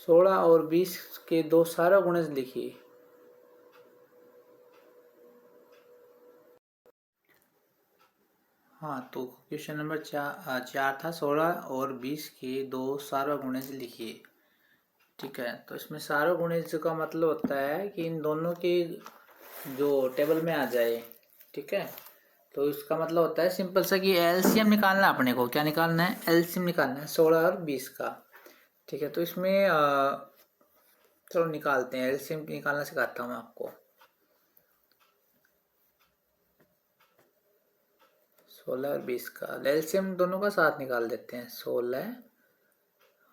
16 और 20 के दो सारा गुणज लिखिए। हाँ, तो क्वेश्चन नंबर 4 था, 16 और 20 के दो सार्वगुणज लिखिए, ठीक है। तो इसमें सार्वगुणज का मतलब होता है कि इन दोनों के जो टेबल में आ जाए, ठीक है। तो इसका मतलब होता है सिंपल सा कि एलसीएम निकालना है अपने को। क्या निकालना है? एलसीएम निकालना है 16 और 20 का, ठीक है। तो इसमें चलो निकालते हैं, एलसीएम निकालना सिखाता हूँ आपको। 16 और 20 का एलसीएम दोनों का साथ निकाल देते हैं, 16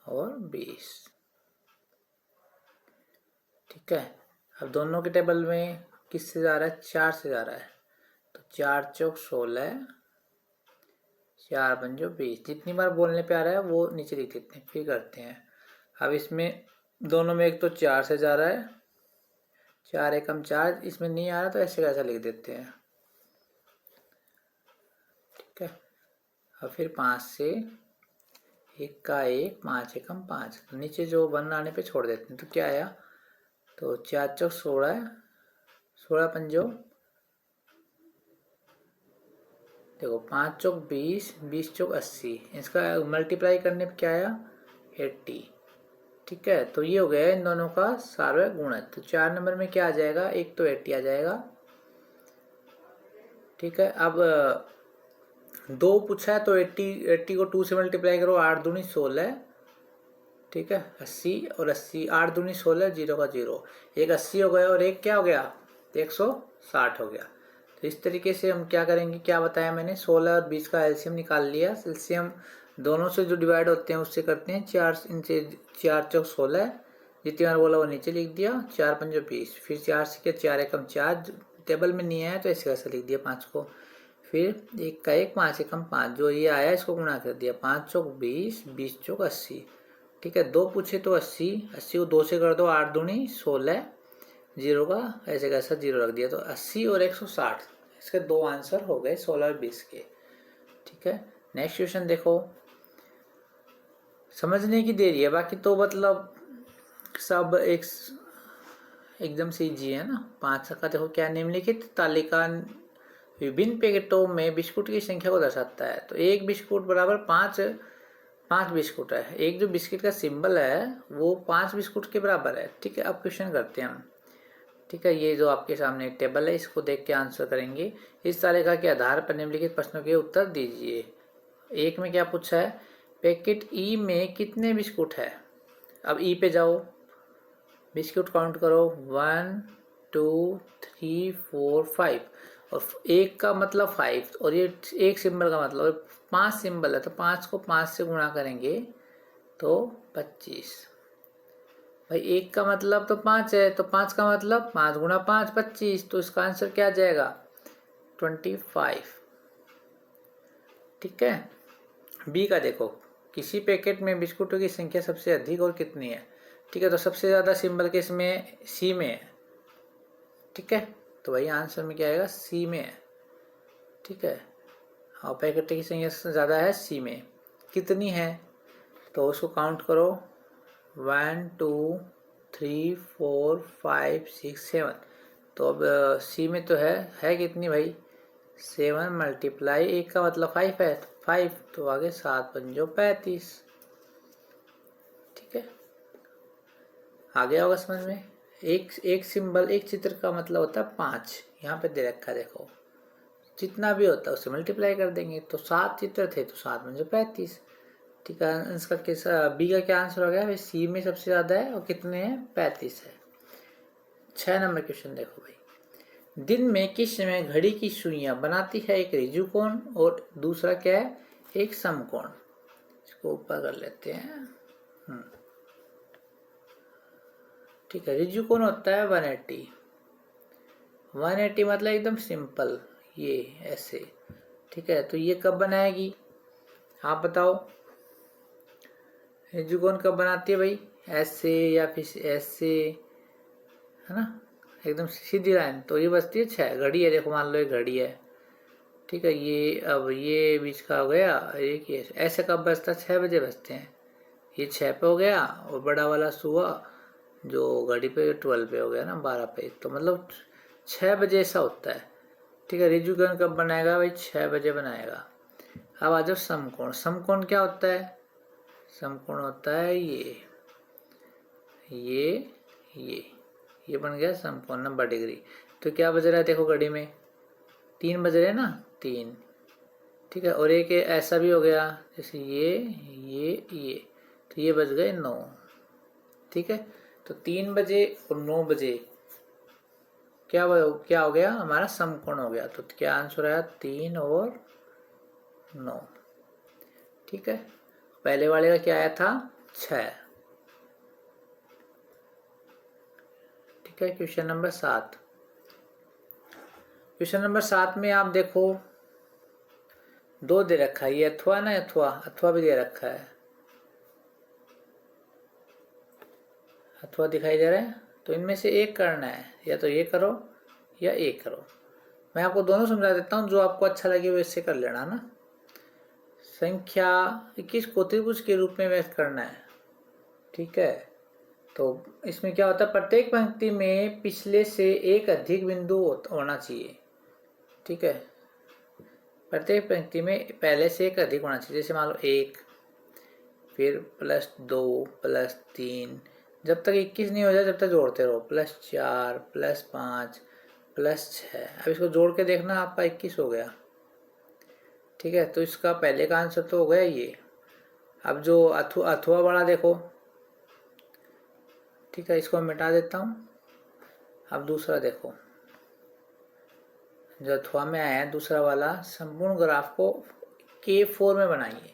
और 20, ठीक है। अब दोनों के टेबल में किससे जा रहा है? 4 से जा रहा है। तो 4 चौक 16, 4 पंजो 20, जितनी बार बोलने पे आ रहा है वो नीचे लिख देते हैं, फिर करते हैं। अब इसमें दोनों में एक तो 4 से जा रहा है, 4 एकम 4, इसमें नहीं आ रहा तो ऐसे कैसा लिख देते हैं, ठीक है। अब फिर 5 से, 1 का 1, 5 एकम 5, नीचे जो 1 आने पे छोड़ देते हैं। तो क्या आया? तो 4 चौक 16, 16 पंजो, देखो 5 चौक 20, 20 चौक 80, इसका मल्टीप्लाई करने पे क्या आया? 80, ठीक है। तो ये हो गया इन दोनों का सार्वय गुणज। तो 4 नंबर में क्या आ जाएगा? एक तो 80 आ जाएगा, ठीक है। अब 2 पूछा है तो 80 को 2 से मल्टीप्लाई करो, 8 दूनी 16, ठीक है। 80 और 80, 8 दूनी 16, 0 का 0, एक 80 हो गया और एक क्या हो गया? 160 हो गया। तो इस तरीके से हम क्या करेंगे, क्या बताया मैंने, 16 और 20 का एलसीएम निकाल लिया। एलसीएम दोनों से जो डिवाइड होते हैं उससे करते हैं। 4 इनसे 4 चौक 16, जितनी बार बोला वो नीचे लिख दिया, 4 पंजो 20, फिर 4 से क्या, 4 एकम 4, टेबल में नहीं आया तो ऐसे कैसे लिख दिया 5 को, फिर 1 का 1, 5 एकम 5, जो ये आया इसको गुणा कर दिया, 5 चौक 20, 20 चौक 80, ठीक है। 2 पूछे तो 80, 80 को 2 से कर दो, 8 दूनी 16, 0 का ऐसे कैसा 0 रख दिया। तो 80 और 160, इसके 2 आंसर हो गए 16 और 20 के, ठीक है। नेक्स्ट क्वेश्चन देखो, समझने की देरी है, बाकी तो मतलब सब एकदम से इजी है ना। 5 का देखो क्या, निम्नलिखित तालिका विभिन्न पैकेटों में बिस्कुट की संख्या को दर्शाता है। तो एक बिस्कुट बराबर 5 बिस्कुट है। एक जो बिस्किट का सिंबल है वो 5 बिस्कुट के बराबर है, ठीक है। अब क्वेश्चन करते हैं हम, ठीक है। ये जो आपके सामने टेबल है इसको देख के आंसर करेंगे। इस तालिका के आधार पर निम्नलिखित प्रश्नों के उत्तर दीजिए। एक में क्या पूछा है? पैकेट ई में कितने बिस्कुट है? अब ई पे जाओ, बिस्कुट काउंट करो, 1 2 3 4 5, और एक का मतलब 5, और ये एक सिंबल का मतलब 5 सिंबल है, तो 5 को 5 से गुणा करेंगे तो 25। भाई एक का मतलब तो 5 है, तो 5 का मतलब 5 गुणा 5 25, तो इसका आंसर क्या आ जाएगा? 25, ठीक है। बी का देखो, किसी पैकेट में बिस्कुटों की संख्या सबसे अधिक और कितनी है, ठीक है। तो सबसे ज़्यादा सिंबल किसमें? सी में है, ठीक है। तो वही आंसर में क्या आएगा? सी में है, ठीक है। और पैकेट की संख्या ज़्यादा है सी में, कितनी है? तो उसको काउंट करो, 1 2 3 4 5 6 7। तो अब सी में तो है कितनी भाई? 7 मल्टीप्लाई, एक का मतलब 5 है, 5 तो आगे 7 पंजो 35, ठीक है। आ गया होगा समझ में। एक सिंबल, एक चित्र का मतलब होता है 5, यहाँ पे दे रखा है देखो, जितना भी होता है उससे मल्टीप्लाई कर देंगे। तो 7 चित्र थे तो 7 पंजो 35, ठीक है। इसका कैसा, बी का क्या आंसर हो गया भाई? सी में सबसे ज़्यादा है और कितने हैं? 35 है। 6 नंबर क्वेश्चन देखो भाई, दिन में किस समय घड़ी की सुइयां बनाती है एक ऋजुकोण और दूसरा क्या है, एक समकोण। इसको ऊपर कर लेते हैं। ठीक है, ऋजुकोण होता है 180। 180 मतलब एकदम सिंपल, ये ऐसे। ठीक है, तो ये कब बनाएगी आप बताओ। ऋजुकोण कब बनाती है भाई, ऐसे या फिर ऐसे, है ना, एकदम सीधी लाइन। तो ये बचती है 6। घड़ी है, देखो मान लो ये घड़ी है। ठीक है, ये अब ये बीच का हो गया, एक ये ऐसे कब बजता है, 6 बजे बजते हैं। ये 6 पे हो गया और बड़ा वाला सुबह जो घड़ी पे 12 पे हो गया ना, 12 पे। तो मतलब 6 बजे ऐसा होता है। ठीक है, ऋजुकोण कब बनाएगा भाई, 6 बजे बनाएगा। अब आ जाओ समकोण। समकोण क्या होता है, समकोण होता है ये ये बन गया समकोण 90 डिग्री। तो क्या बज रहा है देखो घड़ी में, 3 बज रहे हैं ना, 3। ठीक है, और एक ऐसा भी हो गया जैसे ये तो ये बज गए 9। ठीक है, तो 3 बजे और 9 बजे क्या हो गया, हमारा समकोण हो गया। तो क्या आंसर आया, 3 और 9। ठीक है, पहले वाले का क्या आया था, 6। ठीक है, क्वेश्चन नंबर 7। क्वेश्चन नंबर 7 में आप देखो 2 दे रखा है, ये अथवा ना, अथवा भी दे रखा है, अथवा दिखाई दे रहा है। तो इनमें से एक करना है, या तो ये करो या एक करो। मैं आपको दोनों समझा देता हूँ, जो आपको अच्छा लगे वो इससे कर लेना ना। संख्या 21 को त्रिभुज के रूप में व्यक्त करना है। ठीक है, तो इसमें क्या होता है, प्रत्येक पंक्ति में पिछले से एक अधिक बिंदु होना चाहिए। ठीक है, प्रत्येक पंक्ति में पहले से एक अधिक होना चाहिए। जैसे मान लो 1, फिर +2 +3, जब तक 21 नहीं हो जाए जब तक जोड़ते रहो, +4 +5 +6। अब इसको जोड़ के देखना, आपका 21 हो गया। ठीक है, तो इसका पहले का आंसर तो हो गया ये। अब जो अथवा वाला देखो, ठीक है, इसको मिटा देता हूँ। अब दूसरा देखो, जो अथवा में आया है दूसरा वाला, संपूर्ण ग्राफ को K4 में बनाइए।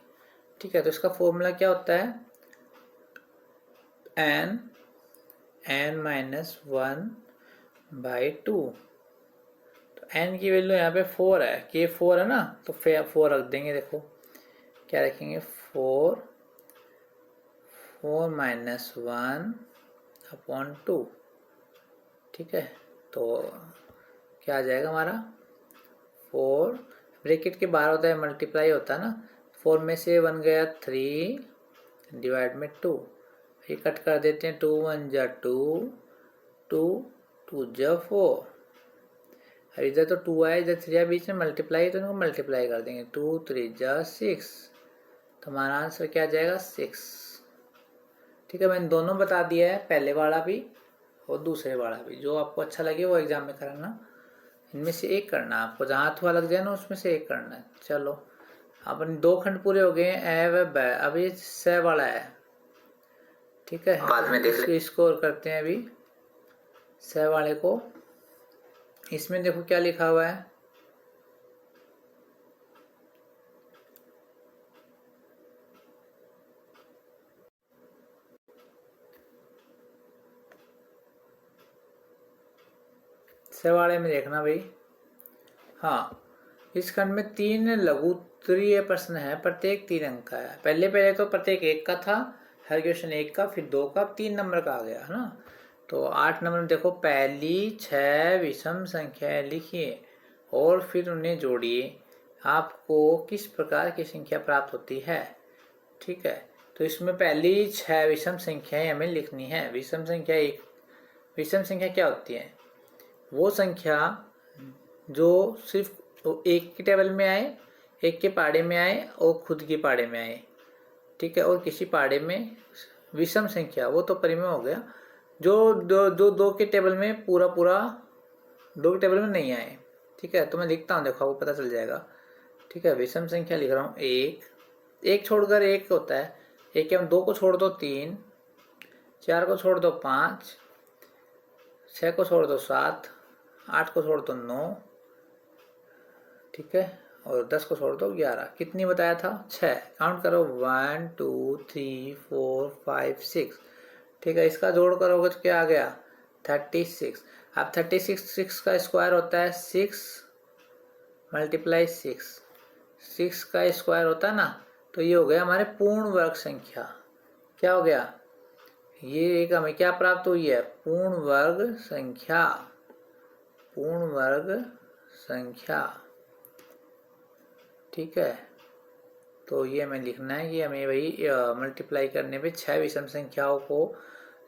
ठीक है, तो इसका फॉर्मूला क्या होता है, n-1/2। तो n की वैल्यू यहाँ पे 4 है, K4 है ना, तो 4 रख देंगे। देखो क्या रखेंगे, 4 -1/2। ठीक है, तो क्या आ जाएगा हमारा, 4 ब्रैकेट के बाहर होता है, मल्टीप्लाई होता है ना। 4 में से 1 गया 3 डिवाइड में 2, ये कट कर देते हैं। 2 1 जा 2, 2 2 जा 4। अब इधर तो 2 आया, इधर 3 आया, बीच में मल्टीप्लाई, तो इनको मल्टीप्लाई कर देंगे। 2 3 जा 6, तो हमारा आंसर क्या आ जाएगा, 6। ठीक है, मैंने दोनों बता दिया है, पहले वाला भी और दूसरे वाला भी। जो आपको अच्छा लगे वो एग्जाम में करना, इनमें से एक करना। आपको जहाँ अथवा लग जाए ना उसमें से एक करना है। चलो, अपन 2 खंड पूरे हो गए हैं, ए व ब। अब ये 6 वाला है। ठीक है, बाद में देख स्कोर करते हैं अभी 6 वाले को। इसमें देखो क्या लिखा हुआ है, वाले में देखना भाई। हाँ, इस खंड में 3 लघु उत्तरीय प्रश्न है, प्रत्येक 3 अंक का है। पहले तो प्रत्येक 1 का था, हर क्वेश्चन 1 का, फिर 2 का, 3 नंबर का आ गया है ना। तो 8 नंबर में देखो, पहली 6 विषम संख्याएं लिखिए और फिर उन्हें जोड़िए, आपको किस प्रकार की संख्या प्राप्त होती है। ठीक है, तो इसमें पहली 6 विषम संख्याएं हमें लिखनी है। विषम संख्या क्या होती है, वो संख्या जो सिर्फ एक की टेबल में आए, एक के पाड़े में आए और खुद के पाड़े में आए। ठीक है, और किसी पाड़े में विषम संख्या, वो तो परिमेय हो गया। जो दो के टेबल में पूरा 2 के टेबल में नहीं आए। ठीक है, तो मैं लिखता हूँ, देखो आपको पता चल जाएगा। ठीक है, विषम संख्या लिख रहा हूँ, एक छोड़कर 1 होता है, एक हम 2 को छोड़ दो 3, 4 को छोड़ दो 5, 6 को छोड़ दो 7, 8 को छोड़ दो 9, ठीक है, और 10 को छोड़ दो 11। कितनी बताया था? 6। काउंट करो 1 2 3 4 5 6, ठीक है। इसका जोड़ करोगे तो क्या आ गया? 36। अब 36 का स्क्वायर होता है 6 मल्टीप्लाई 6 का स्क्वायर होता है ना, तो ये हो गया हमारे पूर्ण वर्ग संख्या। क्या हो गया? ये एक हमें क्या प्राप्त हुई है? पूर्ण वर्ग संख्या, पूर्ण वर्ग संख्या, ठीक है। तो ये हमें लिखना है कि हमें वही मल्टीप्लाई करने पे 6 विषम संख्याओं को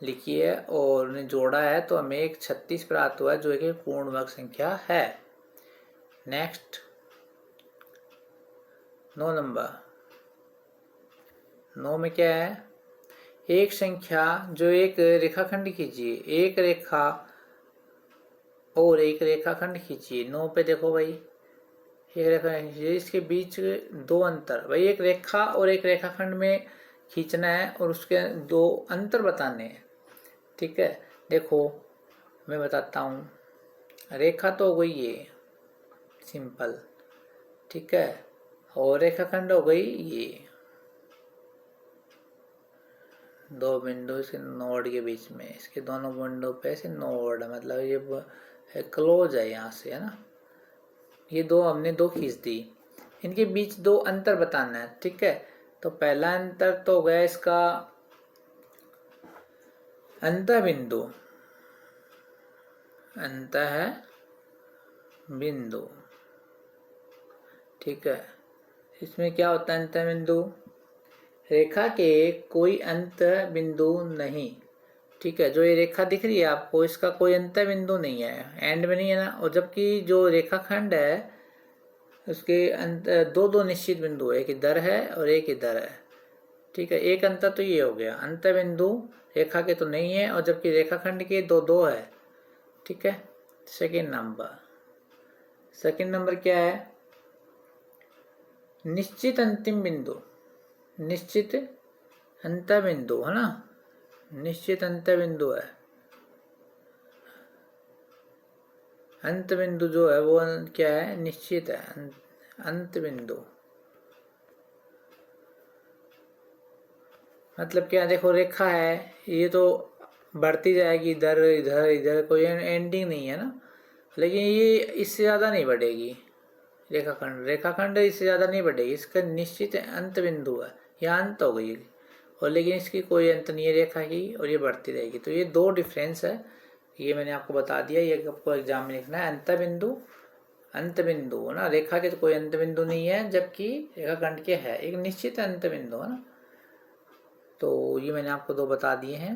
लिखी है और उन्हें जोड़ा है, तो हमें एक 36 प्राप्त हुआ है जो एक पूर्ण वर्ग संख्या है। Next 9 number. 9 में क्या है? एक संख्या जो एक रेखाखंड खींचिए, एक रेखा और एक रेखाखंड खींचिए। 9 पे देखो भाई, एक रेखा खींचिए, इसके बीच दो अंतर, भाई एक रेखा और एक रेखाखंड में खींचना है और उसके दो अंतर बताने हैं, ठीक है। देखो मैं बताता हूँ, रेखा तो हो गई ये सिंपल, ठीक है, और रेखाखंड हो गई ये दो बिंदु इसके नोड के बीच में, इसके दोनों बिंदु पे से नोड, मतलब ये क्लोज है यहाँ से, है ना। ये दो हमने दो खींच दी, इनके बीच दो अंतर बताना है, ठीक है। तो पहला अंतर तो हो गया इसका अंत बिंदु, अंत है बिंदु, ठीक है। इसमें क्या होता है अंत बिंदु? रेखा के कोई अंत बिंदु नहीं, ठीक है। जो ये रेखा दिख रही है आपको, इसका कोई अंत बिंदु नहीं है, एंड में नहीं है ना। और जबकि जो रेखाखंड है उसके अंत दो दो निश्चित बिंदु, एक इधर है और एक इधर है, ठीक है। एक अंतर तो ये हो गया, अंत बिंदु रेखा के तो नहीं है, और जबकि रेखाखंड के दो दो है, ठीक है। सेकंड नंबर, सेकंड नंबर क्या है? निश्चित अंतिम बिंदु, निश्चित अंत बिंदु, है ना, निश्चित अंत बिंदु है। अंत बिंदु जो है वो क्या है? निश्चित है, अंत बिंदु मतलब क्या? देखो रेखा है, ये तो बढ़ती जाएगी इधर इधर इधर, कोई एंडिंग नहीं है ना, लेकिन ये इससे ज़्यादा नहीं बढ़ेगी। रेखाखंड, रेखाखंड इससे ज़्यादा नहीं बढ़ेगी, इसका निश्चित अंत बिंदु है, यह अंत हो गई, और लेकिन इसकी कोई अंत नहीं है रेखा की, और ये बढ़ती रहेगी। तो ये दो डिफरेंस है, ये मैंने आपको बता दिया। ये आपको एग्जाम में लिखना है, अंत बिंदु, अंत बिंदु है ना, रेखा के तो कोई अंत बिंदु नहीं है, जबकि रेखाखंड के है एक निश्चित अंत बिंदु, है ना। तो ये मैंने आपको दो बता दिए हैं।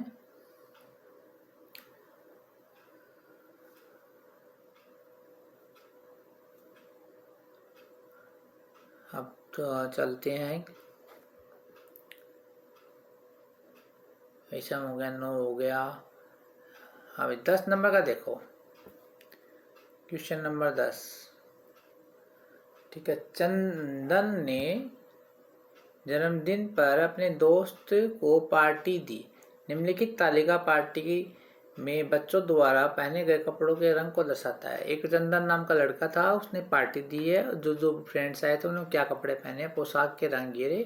अब तो चलते हैं, ऐसा हो गया, 9 हो गया। अब 10 नंबर का देखो, क्वेश्चन नंबर 10, ठीक है। चंदन ने जन्मदिन पर अपने दोस्त को पार्टी दी। निम्नलिखित तालिका पार्टी में बच्चों द्वारा पहने गए कपड़ों के रंग को दर्शाता है। एक चंदन नाम का लड़का था, उसने पार्टी दी है, जो जो फ्रेंड्स आए थे उन्होंने क्या कपड़े पहने, पोशाक के रंग ये रहे,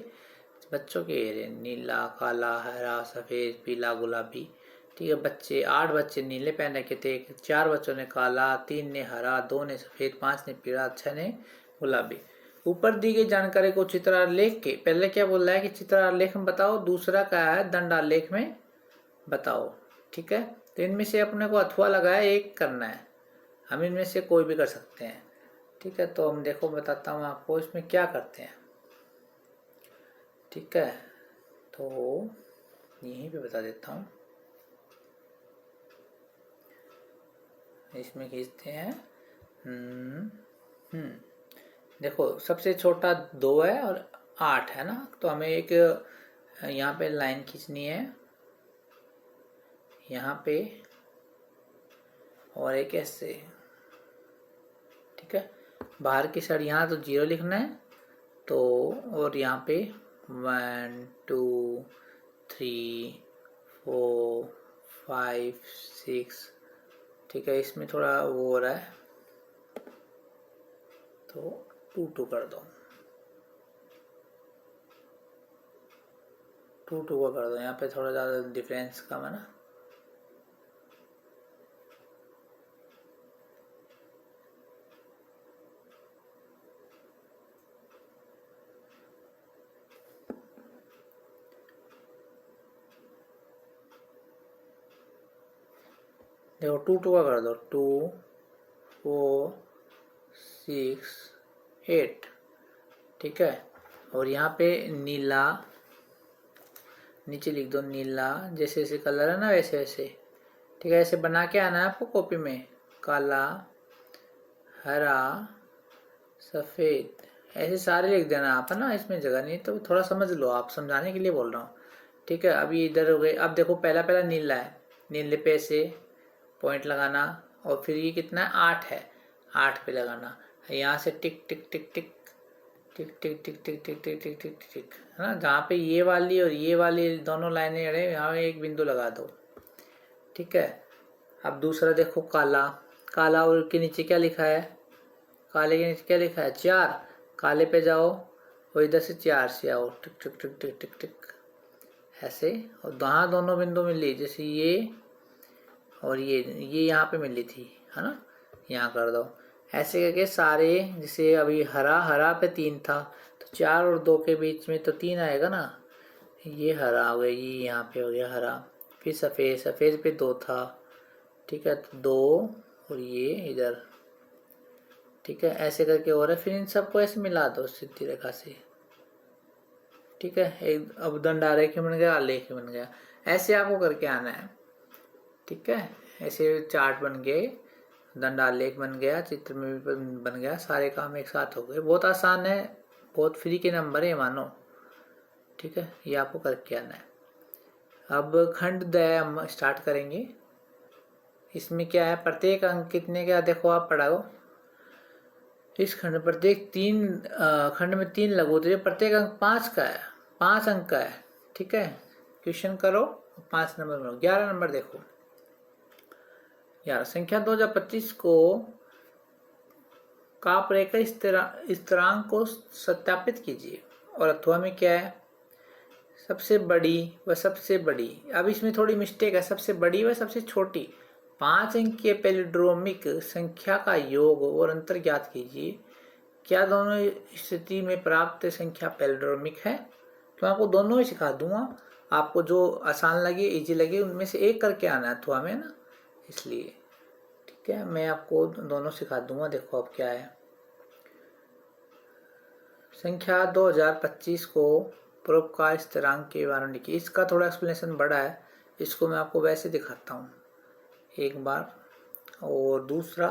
बच्चों के ये रहे, नीला, काला, हरा, सफ़ेद, पीला, गुलाबी, ठीक है। बच्चे 8 बच्चे नीले पहन रखे थे, 4 बच्चों ने काला, 3 ने हरा, 2 ने सफ़ेद, 5 ने पीला, 6 ने गुलाबी। ऊपर दी गई जानकारी को चित्रालेख के, पहले क्या बोल रहा है कि चित्रालेख में बताओ, दूसरा क्या है दंडालेख में बताओ, ठीक है। तो इनमें से अपने को अथवा लगाया एक करना है, हम इनमें से कोई भी कर सकते हैं, ठीक है। तो हम देखो बताता हूँ आपको इसमें क्या करते हैं, ठीक है। तो यहीं पे बता देता हूँ, इसमें खींचते हैं। देखो सबसे छोटा 2 है और 8 है ना, तो हमें एक यहाँ पे लाइन खींचनी है, यहाँ पे, और एक ऐसे, ठीक है। बाहर की साइड यहाँ तो 0 लिखना है, तो और यहाँ पे 1 2 3 4 5 6 ठीक है, इसमें थोड़ा वो हो रहा है तो 2 2 कर दो, 2 2 का कर दो। यहाँ पे थोड़ा ज़्यादा डिफरेंस कम है ना। देखो 2 2 का कर दो, 2 4 6 8, ठीक है। और यहाँ पे नीला नीचे लिख दो, नीला जैसे जैसे कलर है ना वैसे वैसे, ठीक है। ऐसे बना के आना है आपको कॉपी में, काला, हरा, सफ़ेद, ऐसे सारे लिख देना आप, है ना। इसमें जगह नहीं तो थोड़ा समझ लो, आप समझाने के लिए बोल रहा हूँ, ठीक है। अभी इधर हो गए। अब देखो पहला पहला नीला है, नीले पे से पॉइंट लगाना और फिर ये कितना है 8 है, 8 पे लगाना। यहाँ से टिक टिक टिक टिक टिक टिक टिक टिक टिक टिक टिक टिक टिक, है ना। जहाँ पे ये वाली और ये वाली दोनों लाइनें अड़े यहाँ एक बिंदु लगा दो, ठीक है। अब दूसरा देखो काला, काला और के नीचे क्या लिखा है, काले के नीचे क्या लिखा है 4, काले पे जाओ और इधर से 4 से आओ, टिक टिक टिक टिक टिक टिक ऐसे। और यहाँ दोनों बिंदु मिली, जैसे ये और ये यहाँ पे मिली थी, है ना, यहाँ कर दो। ऐसे करके सारे, जैसे अभी हरा, हरा पे 3 था तो 4 और 2 के बीच में तो 3 आएगा ना। ये हरा हो गया, ये यहाँ पे हो गया हरा। फिर सफ़ेद, सफ़ेद पे 2 था, ठीक है, तो 2 और ये इधर, ठीक है। ऐसे करके हो रहा है। फिर इन सबको ऐसे मिला दो सीधी रेखा से, ठीक है। एक अब दंड आरेख बन गया, आलेख बन गया। ऐसे आपको करके आना है, ठीक है। ऐसे चार्ट बन गए, दंड आलेख बन गया, चित्र में भी बन गया, सारे काम एक साथ हो गए। बहुत आसान है, बहुत फ्री के नंबर है मानो, ठीक है। ये आपको करके आना है। अब खंड दय हम स्टार्ट करेंगे। इसमें क्या है, प्रत्येक अंक कितने का देखो आप पढ़ाओ। इस खंड प्रत्येक 3 खंड में 3 लघु होते हैं, प्रत्येक अंक 5 का है, 5 अंक का है, ठीक है। क्वेश्चन करो, 5 नंबर में 11 नंबर देखो। यार संख्या 2025 को काप रेखा स्थिरांक को सत्यापित कीजिए और अथवा में क्या है, सबसे बड़ी व सबसे बड़ी। अब इसमें थोड़ी मिस्टेक है, सबसे बड़ी व सबसे छोटी। 5 अंक के पैलिड्रोमिक संख्या का योग और अंतर ज्ञात कीजिए। क्या दोनों स्थिति में प्राप्त संख्या पैलिड्रोमिक है? तो मैं आपको दोनों ही सिखा दूंगा, आपको जो आसान लगे, इजी लगे, उनमें से एक करके आना है अथवा में ना, इसलिए, ठीक है। मैं आपको दोनों सिखा दूंगा। देखो अब क्या है, संख्या 2025 को परोपकार स्थिरांक के बारे में लिखिए। इसका थोड़ा एक्सप्लेनेशन बड़ा है, इसको मैं आपको वैसे दिखाता हूँ एक बार। और दूसरा,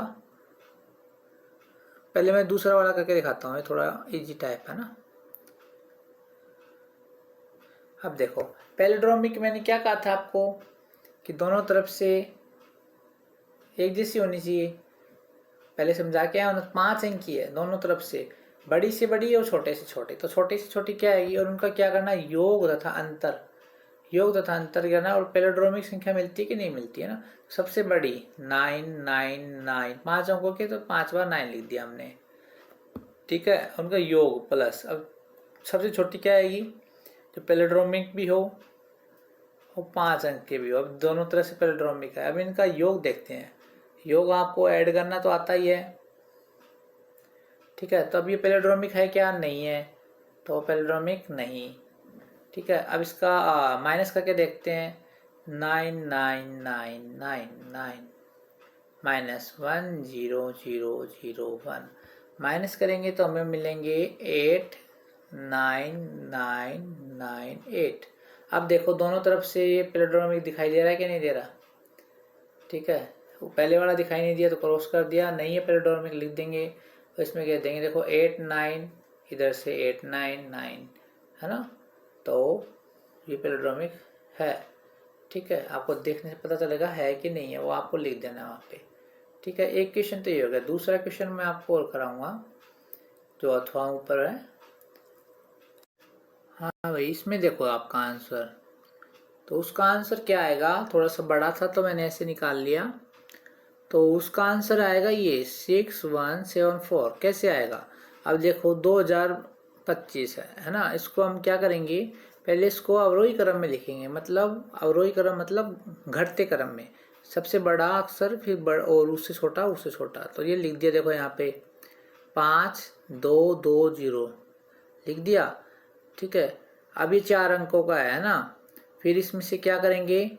पहले मैं दूसरा वाला करके दिखाता हूँ, ये थोड़ा इजी टाइप है ना। अब देखो पैलिड्रोमिक मैंने क्या कहा था आपको कि दोनों तरफ से एक जैसी होनी चाहिए, पहले समझा के आया। 5 अंक की है, दोनों तरफ से बड़ी से बड़ी और छोटे से छोटे, तो छोटे से छोटी क्या आएगी और उनका क्या करना, योग तथा अंतर, योग तथा अंतर करना। और पैलिड्रोमिक संख्या मिलती है कि नहीं मिलती है ना। सबसे बड़ी 9 9 9, 5 अंकों के तो 5 बार 9 लिख दिया हमने, ठीक है। उनका योग प्लस। अब सबसे छोटी क्या आएगी, जो पैलिड्रोमिक भी हो और 5 अंक के भी हो, अब दोनों तरह से पैलिड्रोमिक है। अब इनका योग देखते हैं। योग आपको ऐड करना तो आता ही है, ठीक है। तो अब ये पैलिड्रोमिक है क्या, नहीं है, तो पैलिड्रोमिक नहीं, ठीक है। अब इसका माइनस करके देखते हैं, 9 9 9 9 9 माइनस 1 0 0 0 1, माइनस करेंगे तो हमें मिलेंगे 8 9 9 9 8। अब देखो दोनों तरफ से ये पैलिड्रोमिक दिखाई दे रहा है कि नहीं दे रहा, ठीक है। वो पहले वाला दिखाई नहीं दिया तो क्रॉस कर दिया, नहीं है पैलिड्रोमिक लिख देंगे। तो इसमें कह देंगे देखो 8 9, इधर से 8 9 9, है ना। तो ये पैलिड्रोमिक है, ठीक है। आपको देखने से पता चलेगा है कि नहीं है, वो आपको लिख देना है वहाँ पे, ठीक है। एक क्वेश्चन तो ये हो गया। दूसरा क्वेश्चन मैं आपको और कराऊंगा जो अथवा ऊपर है। हाँ भाई, इसमें देखो आपका आंसर, तो उसका आंसर क्या आएगा, थोड़ा सा बड़ा था तो मैंने ऐसे निकाल लिया। तो उसका आंसर आएगा ये 6174। कैसे आएगा? अब देखो 2025 है ना। इसको हम क्या करेंगे, पहले इसको अवरोही क्रम में लिखेंगे, मतलब अवरोही क्रम मतलब घटते क्रम में, सबसे बड़ा अक्षर फिर बड़ा और उससे छोटा। तो ये लिख दिया देखो यहाँ पे 5220 लिख दिया। ठीक है, अब ये 4 अंकों का है ना। फिर इसमें से क्या करेंगे,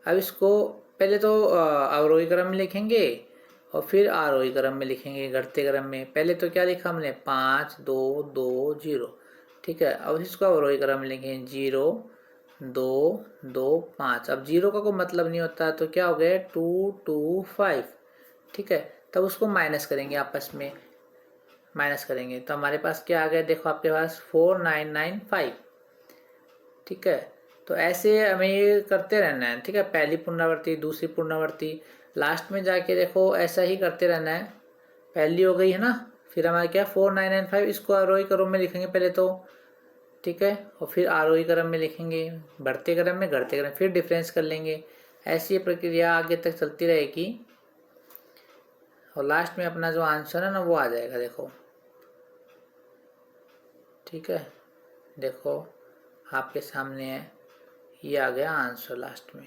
अब इसको पहले तो अवरोही क्रम में लिखेंगे और फिर आरोही क्रम में लिखेंगे, घटते क्रम में। पहले तो क्या लिखा हमने 5220। ठीक है, अब इसको अवरोही क्रम में लिखेंगे 0225। अब 0 का कोई मतलब नहीं होता, तो क्या हो गया 225। ठीक है, तब उसको माइनस करेंगे, आपस में माइनस करेंगे तो हमारे पास क्या आ गया, देखो आपके पास 4995। ठीक है, तो ऐसे हमें ये करते रहना है। ठीक है, पहली पुनरावृत्ति, दूसरी पुनरावृत्ति, लास्ट में जाके देखो ऐसा ही करते रहना है। पहली हो गई है ना, फिर हमारे क्या 4995, इसको आरोही क्रम में लिखेंगे पहले तो। ठीक है, और फिर आरोही क्रम में लिखेंगे, बढ़ते क्रम में, घटते क्रम, फिर डिफरेंस कर लेंगे। ऐसी प्रक्रिया आगे तक चलती रहेगी और लास्ट में अपना जो आंसर है ना वो आ जाएगा। देखो, ठीक है, देखो आपके सामने है, ये आ गया आंसर लास्ट में।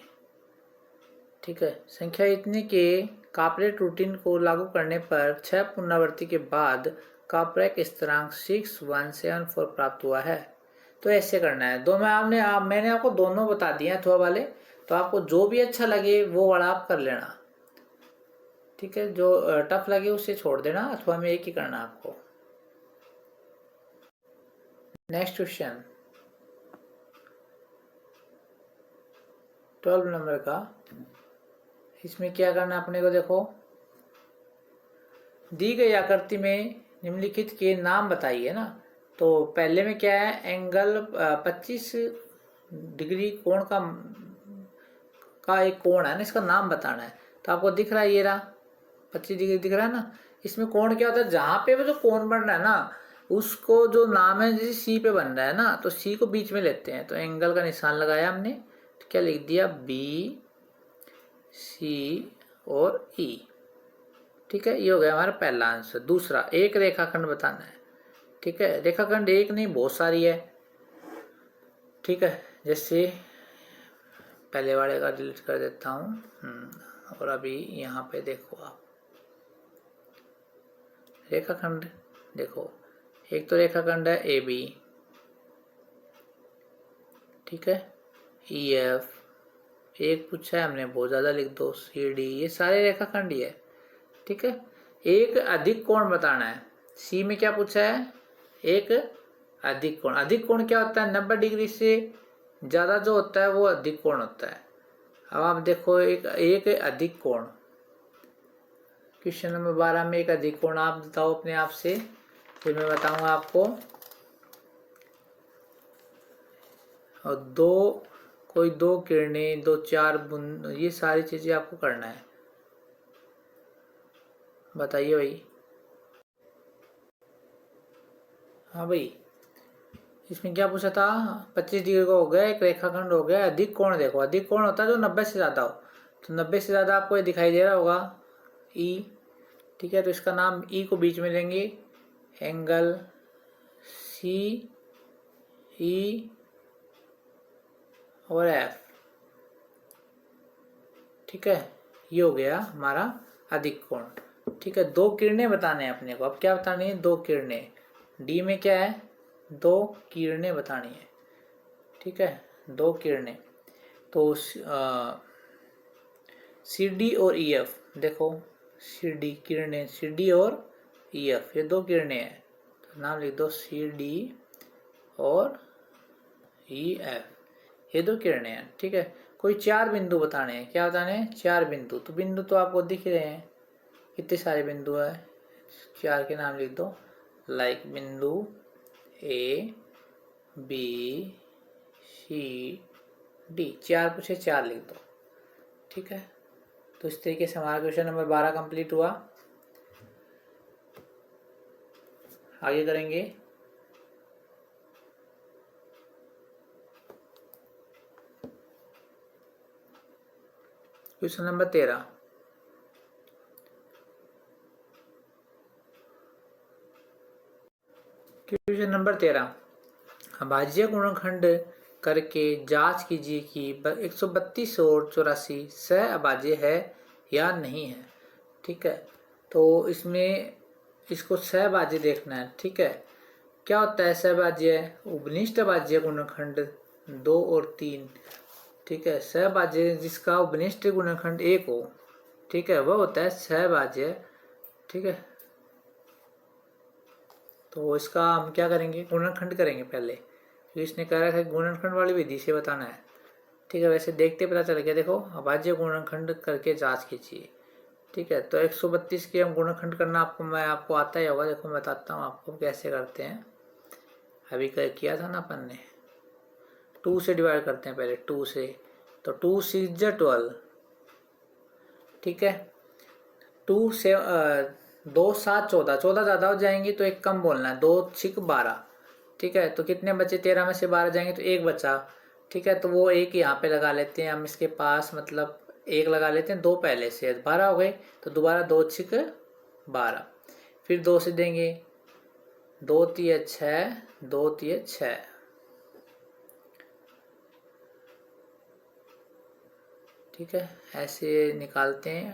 ठीक है, संख्या इतनी के कापरेट रूटीन को लागू करने पर 6 पुनरावृत्ति के बाद कापरेट स्थिरांक 6174 प्राप्त हुआ है। तो ऐसे करना है। दो मैंने आपको दोनों बता दिए हैं अथवा वाले, तो आपको जो भी अच्छा लगे वो वाला आप कर लेना। ठीक है, जो टफ लगे उसे छोड़ देना, अथवा में एक ही करना आपको। नेक्स्ट क्वेश्चन 12 नंबर का। इसमें क्या करना अपने को, देखो दी गई आकृति में निम्नलिखित के नाम बताइए ना। तो पहले में क्या है, एंगल 25 डिग्री कोण का एक कोण है ना, इसका नाम बताना है। तो आपको दिख रहा है ये रहा 25 डिग्री दिख रहा है ना। इसमें कोण क्या होता है, जहां पे जो कोण बन रहा है ना उसको जो नाम है, जैसे सी पे बन रहा है ना, तो सी को बीच में लेते हैं। तो एंगल का निशान लगाया हमने, तो क्या लिख दिया बी सी और ई। ठीक है, ये हो गया हमारा पहला आंसर। दूसरा, एक रेखाखंड बताना है। ठीक है, रेखाखंड एक नहीं बहुत सारी है। ठीक है, जैसे पहले वाले का डिलीट कर देता हूँ और अभी यहाँ पे देखो आप रेखाखंड, देखो एक तो रेखाखंड है ए बी, ठीक है, ई एफ, एक पूछा है हमने बहुत ज़्यादा लिख दो, सी डी, ये सारे रेखाखंड ही है। ठीक है, एक अधिक कोण बताना है। सी में क्या पूछा है, एक अधिक कोण। अधिक कोण क्या होता है, 90 डिग्री से ज़्यादा जो होता है वो अधिक कोण होता है। अब आप देखो एक अधिक कोण, क्वेश्चन नंबर 12 में एक अधिक कोण आप बताओ अपने आप से, फिर मैं बताऊंगा आपको। और कोई दो किरणें, दो चार बूंद, ये सारी चीजें आपको करना है। बताइए भाई। हाँ भाई, इसमें क्या पूछा था, 25 डिग्री का हो गया, एक रेखाखंड हो गया। अधिक कोण देखो, अधिक कोण होता है जो 90 से ज़्यादा हो। तो 90 से ज़्यादा आपको ये दिखाई दे रहा होगा ई। ठीक है, तो इसका नाम ई को बीच में लेंगे, एंगल सी ई और एफ। ठीक है, ये हो गया हमारा अधिक कोण। ठीक है, दो किरणें बताने हैं अपने को। अब क्या बतानी है, दो किरणें। डी में क्या है, दो किरणें बतानी है। ठीक है, दो किरणें। तो सी डी और ई एफ, देखो सी डी किरणें, सी डी और ई एफ, ये दो किरणें हैं। तो नाम लिख दो सी डी और ई एफ, ये दो किरणें हैं। ठीक है, कोई चार बिंदु बताने हैं। क्या बताने हैं, चार बिंदु। तो बिंदु तो आपको दिख रहे हैं, कितने सारे बिंदु है, चार के नाम लिख दो। लाइक बिंदु ए बी सी डी, चार पूछे चार लिख दो। ठीक है, तो इस तरीके से हमारा क्वेश्चन नंबर 12 कंप्लीट हुआ। आगे करेंगे क्वेश्चन नंबर 13। क्वेश्चन नंबर 13, अभाज्य गुणनखंड करके जांच कीजिए कि 132 और 84 सह अभाज्य है या नहीं है। ठीक है, तो इसमें इसको सहभाज्य देखना है। ठीक है, क्या होता है सहभाज्य? उपनिष्ठ अभाज्य गुणनखंड 2 और 3। ठीक है, सहभाज्य जिसका उपनिष्ठ गुणनखंड 1 हो, ठीक है, वह होता है सहभाज्य। ठीक है, तो इसका हम क्या करेंगे, गुणनखंड करेंगे पहले, क्योंकि इसने कह रखा है गुणनखंड वाली विधि से बताना है। ठीक है, वैसे देखते पता चल गया। देखो, अभाज्य गुणनखंड करके जांच कीजिए। ठीक है, तो 132 के हम गुणनखंड करना मैं आपको आता ही होगा। देखो मैं बताता हूँ आपको कैसे करते हैं। अभी किया था ना अपन ने, 2 से डिवाइड करते हैं पहले, 2 से, तो 2 6 12। ठीक है, 2 से 2 7 14, 14 ज़्यादा हो जाएंगी तो एक कम बोलना है, 2 6 12। ठीक है, तो कितने बचे? 13 में से 12 जाएंगे तो एक बचा। ठीक है, तो वो एक यहाँ पे लगा लेते हैं हम इसके पास, मतलब एक लगा लेते हैं, 2 पहले से 12 हो गए, तो दोबारा 2 6 12, फिर 2 से देंगे, 2 3 6, 2 3 6। ठीक है, ऐसे निकालते हैं,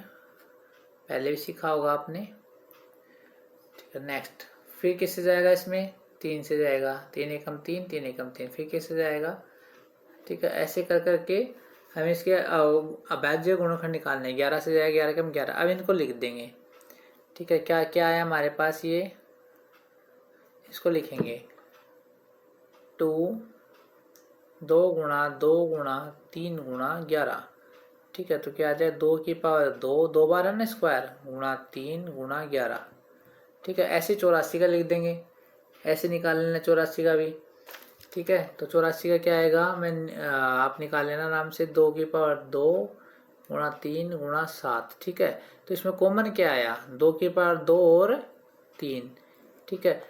पहले भी सीखा होगा आपने। ठीक है, नेक्स्ट फिर किससे जाएगा? इसमें 3 से जाएगा, 3 एकम 3, 3 एकम 3, फिर किससे जाएगा? ठीक है, ऐसे कर करके हम इसके अभाज्य गुणनखंड निकालने हैं। 11 से जाएगा, 11 कम 11। अब इनको लिख देंगे। ठीक है, क्या क्या है हमारे पास, ये इसको लिखेंगे 2 2 गुणा 2 गुणा 3 गुणा 11। ठीक है, तो क्या आ जाए, 2 की पावर 2, 2 बार है ना स्क्वायर, गुणा 3 गुणा 11। ठीक है, ऐसे 84 का लिख देंगे, ऐसे निकाल लेना 84 का भी। ठीक है, तो 84 का क्या आएगा, आप निकाल लेना आराम से, 2 की पावर 2 गुणा 3 गुणा 7। ठीक है, तो इसमें कॉमन क्या आया, 2 की पावर 2 और 3। ठीक है,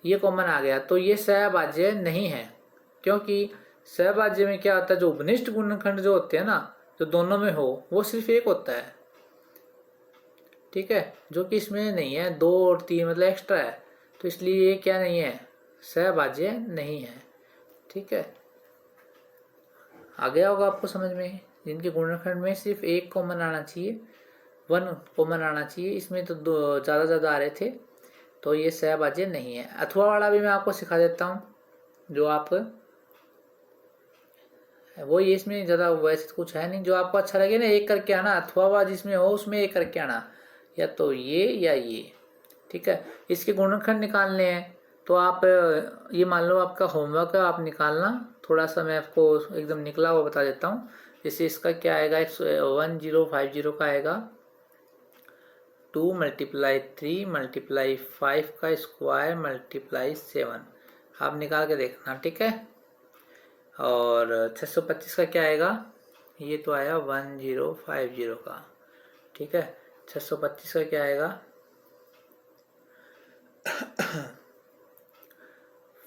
ये कॉमन आ गया, तो ये सहभाज्य नहीं है, क्योंकि सहभाज्य में क्या होता है, जो उपनिष्ठ गुणनखंड जो होते हैं ना, जो दोनों में हो, वो सिर्फ एक होता है। ठीक है, जो कि इसमें नहीं है, 2 और 3 मतलब एक्स्ट्रा है, तो इसलिए ये क्या नहीं है, सहभाज्य नहीं है। ठीक है, आ गया होगा आपको समझ में, जिनके गुणनखंड में सिर्फ एक कॉमन आना चाहिए, 1 कॉमन आना चाहिए, इसमें तो ज़्यादा आ रहे थे, तो ये सहभाज्य नहीं है। अथवा वाला भी मैं आपको सिखा देता हूँ, जो आप वो ये, इसमें ज़्यादा वैसे कुछ है नहीं, जो आपको अच्छा लगे ना, एक करके आना, अथवा जिसमें हो उसमें एक करके आना, या तो ये या ये। ठीक है, इसके गुणनखंड निकालने हैं, तो आप ये मान लो आपका होमवर्क है, आप निकालना। थोड़ा सा मैं आपको एकदम निकला हुआ बता देता हूँ। जैसे इसका क्या आएगा, 1050 का आएगा 2 × 3 × 5 का स्क्वायर × 7। आप निकाल के देखना। ठीक है, और 625 का क्या आएगा, ये तो आया 1050 का। ठीक है, 625 का क्या आएगा,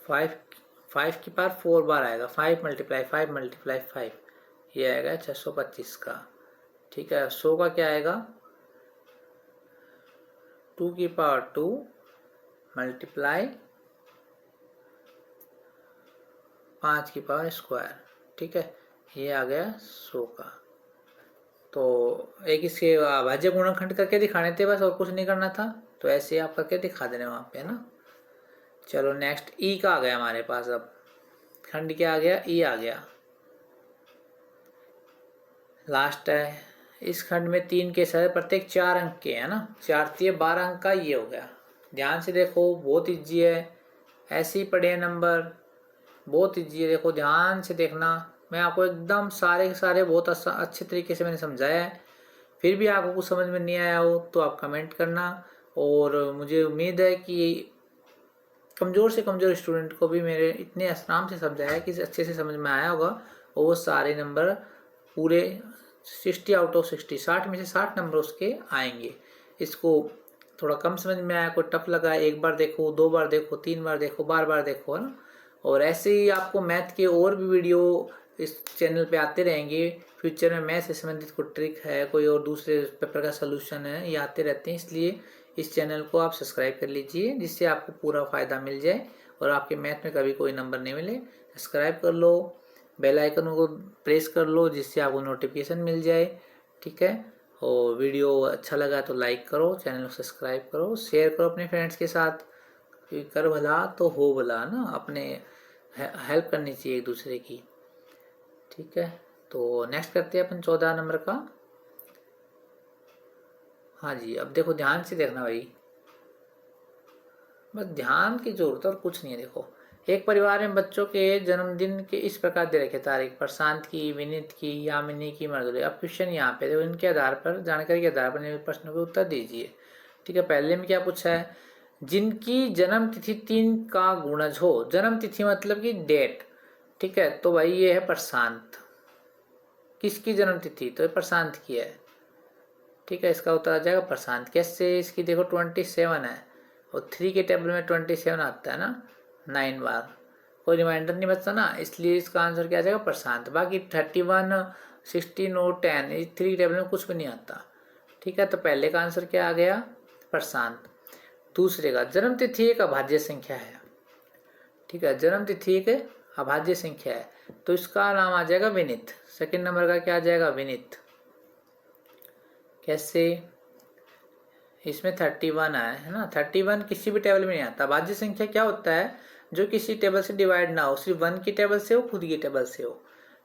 5 की पावर 4 बार आएगा, 5 × 5 ये आएगा 625 का। ठीक है, 100 का क्या आएगा, 2 की पावर 2 मल्टीप्लाई 5 की पावर स्क्वायर। ठीक है, ये आ गया 100 का। तो एक इसके अभाज्य गुणनखंड करके दिखाने थे बस, और कुछ नहीं करना था, तो ऐसे आप करके दिखा देने वहाँ पे, है ना। चलो नेक्स्ट ई का आ गया हमारे पास, अब खंड क्या आ गया, ई आ गया, लास्ट है। इस खंड में 3 केस है, प्रत्येक 4 अंक के, है ना, 4 3 12 अंक का ये हो गया। ध्यान से देखो, बहुत इजी है, ऐसे ही पढ़े नंबर, बहुत इजी है। देखो ध्यान से देखना, मैं आपको एकदम सारे के सारे बहुत अच्छे तरीके से मैंने समझाया है। फिर भी आपको कुछ समझ में नहीं आया हो तो आप कमेंट करना, और मुझे उम्मीद है कि कमज़ोर से कमज़ोर स्टूडेंट को भी मेरे इतने आराम से समझाया कि अच्छे से समझ में आया होगा, और वो सारे नंबर पूरे 60 आउट ऑफ 60, 60 में से 60 नंबर उसके आएंगे। इसको थोड़ा कम समझ में आया, कोई टफ लगा, एक बार देखो, 2 बार देखो, 3 बार देखो, बार बार देखो, है ना। और ऐसे ही आपको मैथ के और भी वीडियो इस चैनल पे आते रहेंगे। फ्यूचर में मैथ से संबंधित कोई ट्रिक है, कोई और दूसरे पेपर का सोल्यूशन है, ये आते रहते हैं। इसलिए इस चैनल को आप सब्सक्राइब कर लीजिए, जिससे आपको पूरा फ़ायदा मिल जाए और आपके मैथ में कभी कोई नंबर नहीं मिले। सब्सक्राइब कर लो, बेल आइकन को प्रेस कर लो, जिससे आपको नोटिफिकेशन मिल जाए। ठीक है, और वीडियो अच्छा लगा तो लाइक करो, चैनल को सब्सक्राइब करो, शेयर करो अपने फ्रेंड्स के साथ। कर भला तो हो भला ना, अपने हेल्प करनी चाहिए एक दूसरे की। ठीक है, तो नेक्स्ट करते हैं अपन 14 नंबर का। हाँ जी, अब देखो ध्यान से देखना भाई, बस ध्यान की जरूरत और कुछ नहीं है। देखो, एक परिवार में बच्चों के जन्मदिन के इस प्रकार दे रखे तारीख, प्रशांत की, विनीत की, यामिनी की, मृदुला। अब क्वेश्चन यहाँ पे देखो, इनके आधार पर, जानकारी के आधार पर प्रश्नों के उत्तर दीजिए। ठीक है, पहले में क्या पूछा है, जिनकी जन्म तिथि 3 का गुणज हो। जन्म तिथि मतलब कि डेट। ठीक है, तो भाई ये है प्रशांत। किसकी जन्म तिथि, तो प्रशांत की है। ठीक है, इसका उत्तर आ जाएगा प्रशांत। कैसे, इसकी देखो 27 है और 3 के टेबल में 27 आता है ना 9 बार, कोई रिमाइंडर नहीं बचता ना, इसलिए इसका आंसर क्या आ जाएगा प्रशांत। बाकी 31, 16 और 10 इस 3 टेबल में कुछ भी नहीं आता। ठीक है, तो पहले का आंसर क्या आ गया, प्रशांत। दूसरे का, जन्म तिथि एक अभाज्य संख्या है। ठीक है, जन्म तिथि एक अभाज्य संख्या है, तो इसका नाम आ जाएगा विनीत। सेकंड नंबर का क्या आ जाएगा, विनीत। कैसे, इसमें 31 है ना, 31 किसी भी टेबल में नहीं आता। भाज्य संख्या क्या होता है, जो किसी टेबल से डिवाइड ना हो, सिर्फ 1 की टेबल से हो, खुद की टेबल से हो।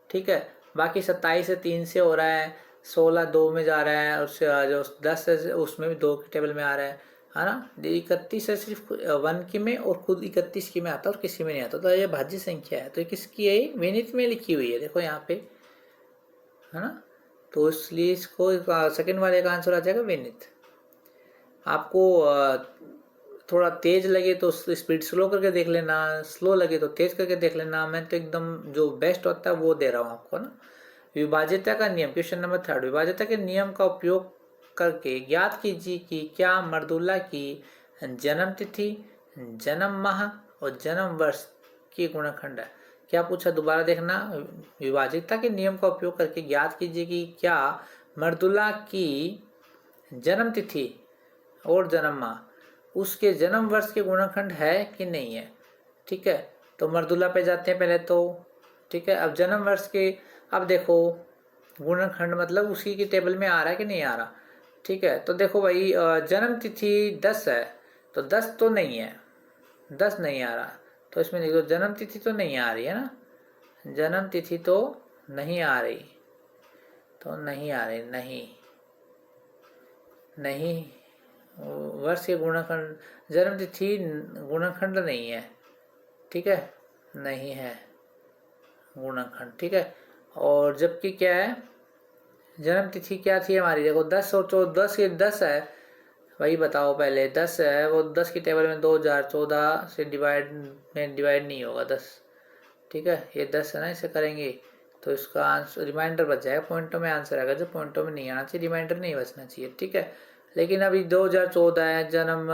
ठीक है, बाकी 27 3 से हो रहा है, 16 2 में जा रहा है, और जो 10 है उसमें भी 2 की टेबल में आ रहा है ना। 31 है सिर्फ 1 की में, और खुद 31 की में आता है और किसी में नहीं आता, तो ये भाज्य संख्या है। तो किसकी है, विनीत में लिखी हुई है, देखो यहाँ पे, है ना। तो इसलिए इसको सेकंड वाले का आंसर आ जाएगा विनीत। आपको थोड़ा तेज लगे तो स्पीड स्लो करके देख लेना, स्लो लगे तो तेज करके देख लेना। मैं तो एकदम जो बेस्ट होता है वो दे रहा हूँ आपको ना। विभाज्यता का नियम, क्वेश्चन नंबर 3, विभाज्यता के नियम का उपयोग करके ज्ञात कीजिए कि क्या मृदुला की जन्म तिथि, जन्म माह और जन्म वर्ष की गुणनखंड है। क्या पूछा, दोबारा देखना। विभाज्यता के नियम का उपयोग करके ज्ञात कीजिए कि क्या मृदुला की जन्म तिथि और जन्म माह उसके जन्म वर्ष के गुणनखंड है कि नहीं है। ठीक है, तो मृदुला पे जाते हैं पहले तो। ठीक है, अब जन्म वर्ष के, अब देखो गुणनखंड मतलब उसी की टेबल में आ रहा है कि नहीं आ रहा। ठीक है, तो देखो भाई, जन्म तिथि 10 है, तो 10 तो नहीं है, 10 नहीं आ रहा, तो इसमें देखो जन्म तिथि तो नहीं आ रही है ना, जन्म तिथि तो नहीं आ रही, तो नहीं आ रही, नहीं नहीं वर्ष के गुणनखंड, जन्म तिथि गुणनखंड नहीं है। ठीक है, नहीं है गुणनखंड। ठीक है, और जबकि क्या है, जन्म तिथि क्या थी हमारी, देखो 10 और 14, 10 के 10 है, वही बताओ पहले। 10 है, वो 10 की टेबल में 2014 से डिवाइड नहीं होगा 10। ठीक है, ये 10 है ना, इसे करेंगे तो इसका आंसर रिमाइंडर बच जाएगा, पॉइंटों में आंसर आएगा, जो पॉइंटों में नहीं आना चाहिए, रिमाइंडर नहीं बचना चाहिए। ठीक है, लेकिन अभी 2014 है जन्म,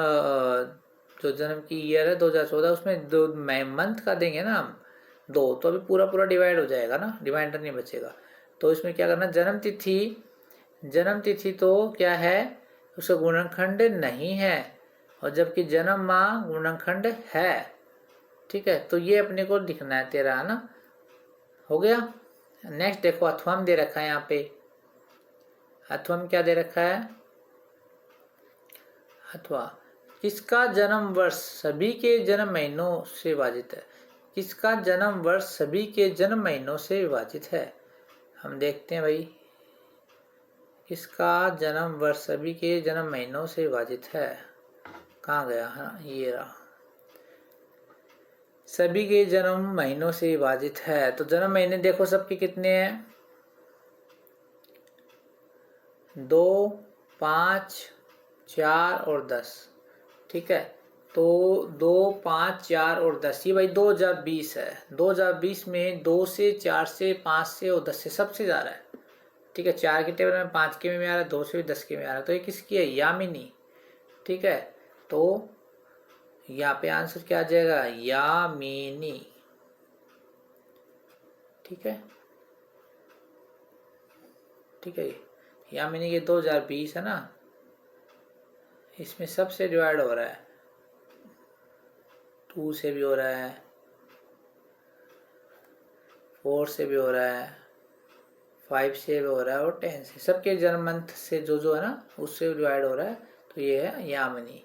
जो जन्म की ईयर है 2014, उसमें 2 मंथ का देंगे ना हम 2, तो अभी पूरा पूरा डिवाइड हो जाएगा ना, रिमाइंडर नहीं बचेगा। तो इसमें क्या करना, जन्म तिथि तो क्या है, उसका गुणनखंड नहीं है, और जबकि जन्म माह गुणनखंड है। ठीक है, तो ये अपने को लिखना है तेरा, है ना, हो गया। नेक्स्ट देखो, अथवा दे रखा है यहाँ पे। अथवा क्या दे रखा है, अथवा किसका जन्म वर्ष सभी के जन्म महीनों से विभाजित है। किसका जन्म वर्ष सभी के जन्म महीनों से विभाजित है, हम देखते हैं भाई। किसका जन्म वर्ष सभी के जन्म महीनों से विभाजित है, कहाँ गया, हाँ ये रहा, सभी के जन्म महीनों से विभाजित है। तो जन्म महीने देखो सबके कितने हैं, 2, 5, 4 और 10। ठीक है, तो 2, 5, 4 और 10, ये भाई 2020 है। 2020 में 2 से, 4 से, 5 से और 10 से सबसे ज़्यादा है। ठीक है, 4 के टेबल में 5 के में आ रहा है, 2 से भी 10 के में आ रहा है, तो ये किसकी है, यामिनी। ठीक है, तो यहाँ पे आंसर क्या आ जाएगा, यामिनी। ठीक है, ठीक है, यामिनी के 2020 है ना, इसमें सबसे डिवाइड हो रहा है, 2 से भी हो रहा है, 4 से भी हो रहा है, 5 से भी हो रहा है और 10 से, सबके जन्म मंथ से जो है ना उससे डिवाइड हो रहा है। तो ये है यामिनी।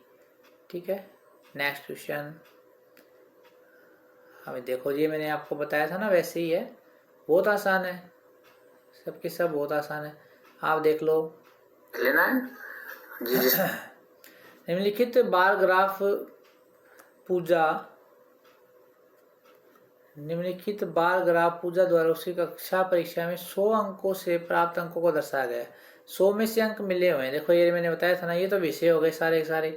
ठीक है, नेक्स्ट क्वेश्चन। हमें देखो जी, मैंने आपको बताया था ना वैसे ही है, बहुत आसान है, सबके सब बहुत आसान है, आप देख लो। लेना है जी। निम्नलिखित बार ग्राफ पूजा, निम्नलिखित बार ग्राफ पूजा द्वारा उसकी कक्षा परीक्षा में 100 अंकों से प्राप्त अंकों को दर्शाया गया है। 100 में से अंक मिले हुए हैं, देखो ये मैंने बताया था ना, ये तो विषय हो गए सारे सारे,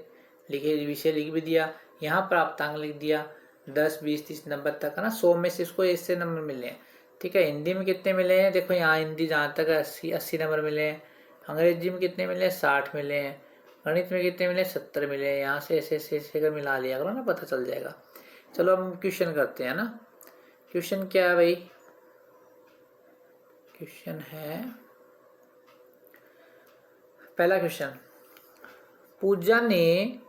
लिखे विषय लिख भी दिया, यहाँ प्राप्तांक लिख दिया 10 20 30 नंबर तक है ना। 100 में से इसको ऐसे नंबर मिले हैं। ठीक है, हिंदी में कितने मिले हैं, देखो यहाँ हिंदी जहाँ तक 80 नंबर मिले हैं, अंग्रेजी में कितने मिले हैं 60 मिले हैं, गणित में कितने मिले 70 मिले हैं। यहाँ से ऐसे ऐसे ऐसे कर मिला लिया करो ना, पता चल जाएगा। चलो हम क्वेश्चन करते हैं ना। क्वेश्चन क्या है भाई, क्वेश्चन है पहला क्वेश्चन, पूजा ने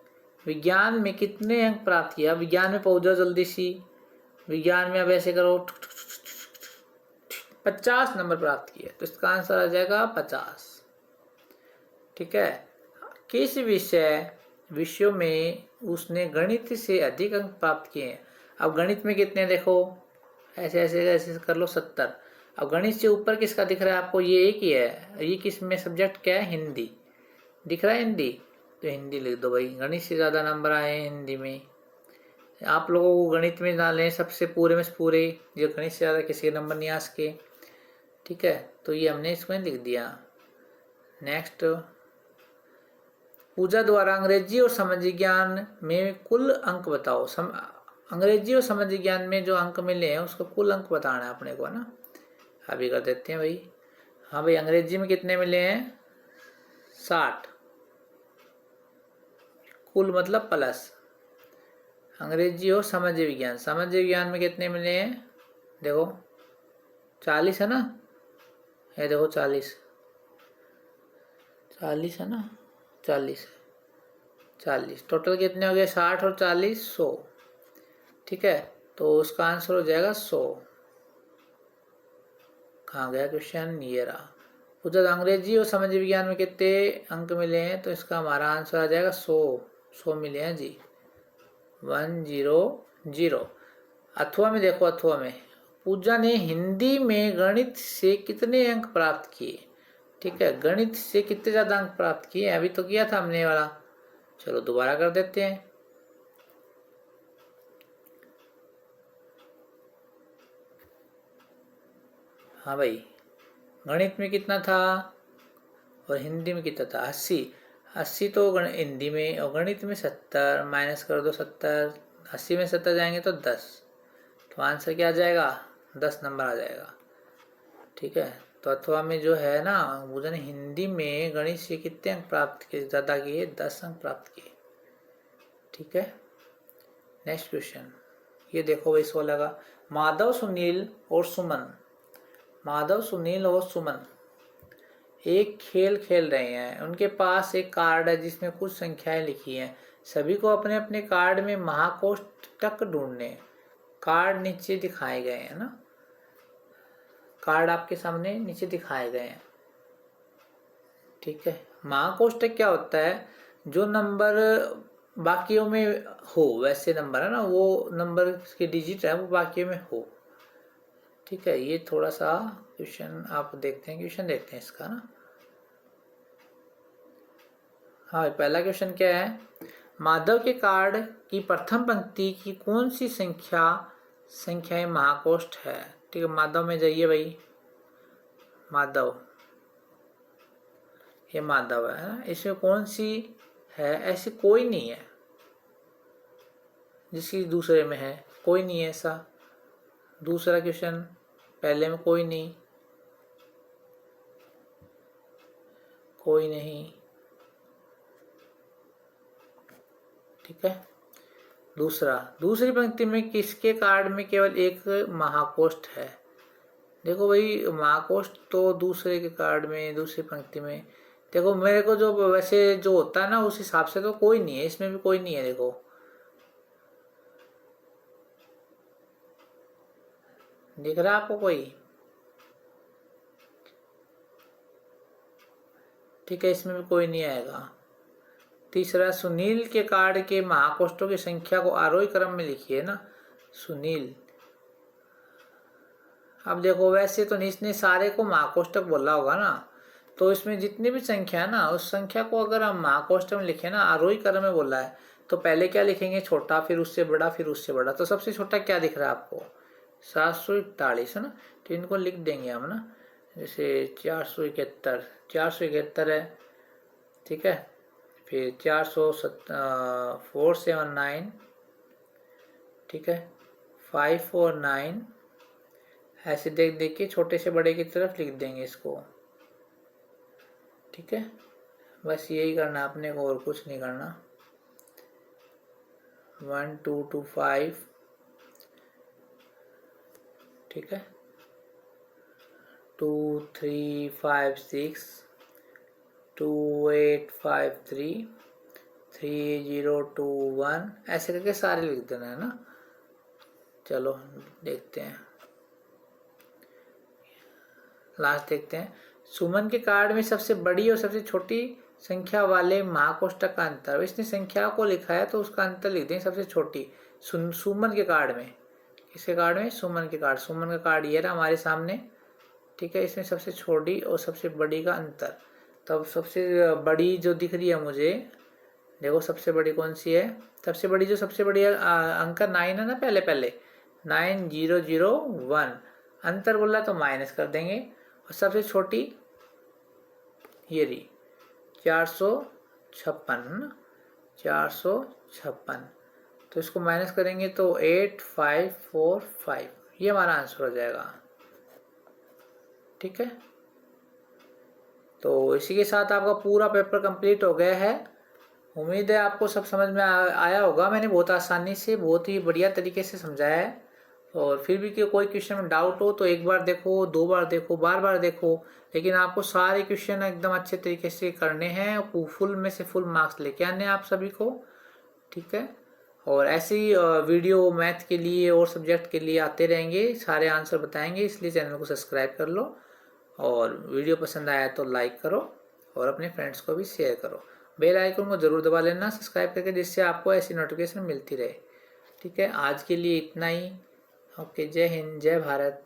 विज्ञान में कितने अंक प्राप्त किया। विज्ञान में पहुंच जाओ जल्दी सी, विज्ञान में अब ऐसे करो 50 नंबर प्राप्त किए, तो इसका आंसर आ जाएगा 50। ठीक है, किस विषयों में उसने गणित से अधिक अंक प्राप्त किए हैं। अब गणित में कितने देखो, ऐसे ऐसे ऐसे कर लो 70। अब गणित से ऊपर किसका दिख रहा है आपको, ये एक ही है, ये किस में सब्जेक्ट क्या है, हिंदी दिख रहा है, हिंदी, तो हिंदी लिख दो भाई। गणित से ज़्यादा नंबर आए हैं हिंदी में, आप लोगों को गणित में डालें सबसे पूरे में पूरे, जो गणित से ज़्यादा किसी के नंबर नहीं आ सके। ठीक है, तो ये हमने इसमें लिख दिया। नेक्स्ट, पूजा द्वारा अंग्रेजी और समाज विज्ञान में कुल अंक बताओ। अंग्रेजी और समाज विज्ञान में जो अंक मिले हैं उसका कुल अंक बताना है अपने को, है ना। अभी कर देते हैं भाई। हाँ भाई, अंग्रेजी में कितने मिले हैं 60, कुल मतलब प्लस। अंग्रेजी और समाज विज्ञान में कितने मिले हैं, देखो 40 है ना, ये देखो 40 है ना, 40 टोटल कितने हो गए 60 और 40 100। ठीक है, तो उसका आंसर हो जाएगा 100। कहाँ गया क्वेश्चन, ये रहा। उधर अंग्रेजी और समाज विज्ञान में कितने अंक मिले हैं, तो इसका हमारा आंसर आ जाएगा 100 मिले हैं जी, 100। अथवा में देखो, अथवा में पूजा ने हिंदी में गणित से कितने अंक प्राप्त किए। ठीक है, गणित से कितने ज़्यादा अंक प्राप्त किए, अभी तो किया था हमने वाला, चलो दोबारा कर देते हैं। हाँ भाई, गणित में कितना था और हिंदी में कितना था, 80 तो हिंदी में, और गणित में 70, माइनस कर दो 70, 80 में 70 जाएंगे तो 10, तो आंसर क्या आ जाएगा 10 नंबर आ जाएगा। ठीक है, तो अथवा में जो है ना, पूजा ने हिंदी में गणित से कितने अंक प्राप्त किए, ज़्यादा किए, 10 अंक प्राप्त किए। ठीक है, नेक्स्ट क्वेश्चन, ये देखो भाई 16 का, माधव सुनील और सुमन एक खेल खेल रहे हैं। उनके पास एक कार्ड है जिसमें कुछ संख्याएं लिखी हैं। सभी को अपने अपने कार्ड में महाकोष्ठक ढूंढने। कार्ड नीचे दिखाए गए हैं ना, कार्ड आपके सामने नीचे दिखाए गए हैं। ठीक है, महाकोष्ठक क्या होता है, जो नंबर बाकियों में हो, वैसे नंबर है ना, वो नंबर के डिजिट है वो बाकियों में हो। ठीक है, ये थोड़ा सा क्वेश्चन आप देखते हैं, क्वेश्चन देखते हैं इसका ना। हाँ, पहला क्वेश्चन क्या है, माधव के कार्ड की प्रथम पंक्ति की कौन सी संख्याएं महाकोष्ठ है। ठीक है, माधव में जाइए भाई, माधव, ये माधव है ना, इसमें कौन सी है, ऐसी कोई नहीं है जिसकी दूसरे में है, कोई नहीं है ऐसा। दूसरा क्वेश्चन, पहले में कोई नहीं, कोई नहीं। ठीक है, दूसरी पंक्ति में किसके कार्ड में केवल एक महाकोष्ठ है, देखो भाई महाकोष्ठ तो दूसरे के कार्ड में दूसरी पंक्ति में, देखो मेरे को जो वैसे जो होता है ना उस हिसाब से तो कोई नहीं है, इसमें भी कोई नहीं है। देखो दिख रहा है आपको कोई? ठीक है, इसमें भी कोई नहीं आएगा। तीसरा, सुनील के कार्ड के महाकोष्ठों की संख्या को आरोही क्रम में लिखिए ना। सुनील, अब देखो वैसे तो इसने सारे को महाकोष्ठक बोला होगा ना, तो इसमें जितनी भी संख्या है ना उस संख्या को अगर हम महाकोष्ठक में लिखे ना, आरोही क्रम में बोला है, तो पहले क्या लिखेंगे? छोटा, फिर उससे बड़ा, फिर उससे बड़ा। तो सबसे छोटा क्या दिख रहा है आपको? 741 है ना, तो इनको लिख देंगे हम ना, जैसे 471, 471 है। ठीक है, फिर 479, ठीक है, 549, ऐसे देख देख के छोटे से बड़े की तरफ लिख देंगे इसको। ठीक है, बस यही करना आपने को, और कुछ नहीं करना। 1 2 2 5, ठीक है, 2 3 5 6, 2 8 5 3, 3 0 2 1, ऐसे करके सारे लिख देना है ना। चलो देखते हैं, लास्ट देखते हैं। सुमन के कार्ड में सबसे बड़ी और सबसे छोटी संख्या वाले महाकोष्ठक का अंतर, इसने संख्या को लिखा है तो उसका अंतर लिख दें सबसे छोटी। सुमन के कार्ड में, किसके कार्ड में? सुमन के कार्ड। सुमन का कार्ड ये रहा हमारे सामने। ठीक है, इसमें सबसे छोटी और सबसे बड़ी का अंतर। तब सबसे बड़ी जो दिख रही है मुझे, देखो सबसे बड़ी कौन सी है? सबसे बड़ी जो सबसे बड़ी अंक 9 है ना, पहले पहले 9001, अंतर बोला तो माइनस कर देंगे। और सबसे छोटी ये रही 456 ना, 456, तो इसको माइनस करेंगे तो 8545, ये हमारा आंसर हो जाएगा। ठीक है, तो इसी के साथ आपका पूरा पेपर कंप्लीट हो गया है। उम्मीद है आपको सब समझ में आया होगा। मैंने बहुत आसानी से, बहुत ही बढ़िया तरीके से समझाया है। और फिर भी कोई क्वेश्चन में डाउट हो तो एक बार देखो, 2 बार देखो, बार बार देखो, लेकिन आपको सारे क्वेश्चन एकदम अच्छे तरीके से करने हैं। फुल में से फुल मार्क्स लेके आने हैं आप सभी को। ठीक है, और ऐसे ही वीडियो मैथ के लिए और सब्जेक्ट के लिए आते रहेंगे, सारे आंसर बताएंगे, इसलिए चैनल को सब्सक्राइब कर लो। और वीडियो पसंद आया तो लाइक करो और अपने फ्रेंड्स को भी शेयर करो। बेल आइकन को जरूर दबा लेना सब्सक्राइब करके, जिससे आपको ऐसी नोटिफिकेशन मिलती रहे। ठीक है, आज के लिए इतना ही। ओके, जय हिंद, जय भारत।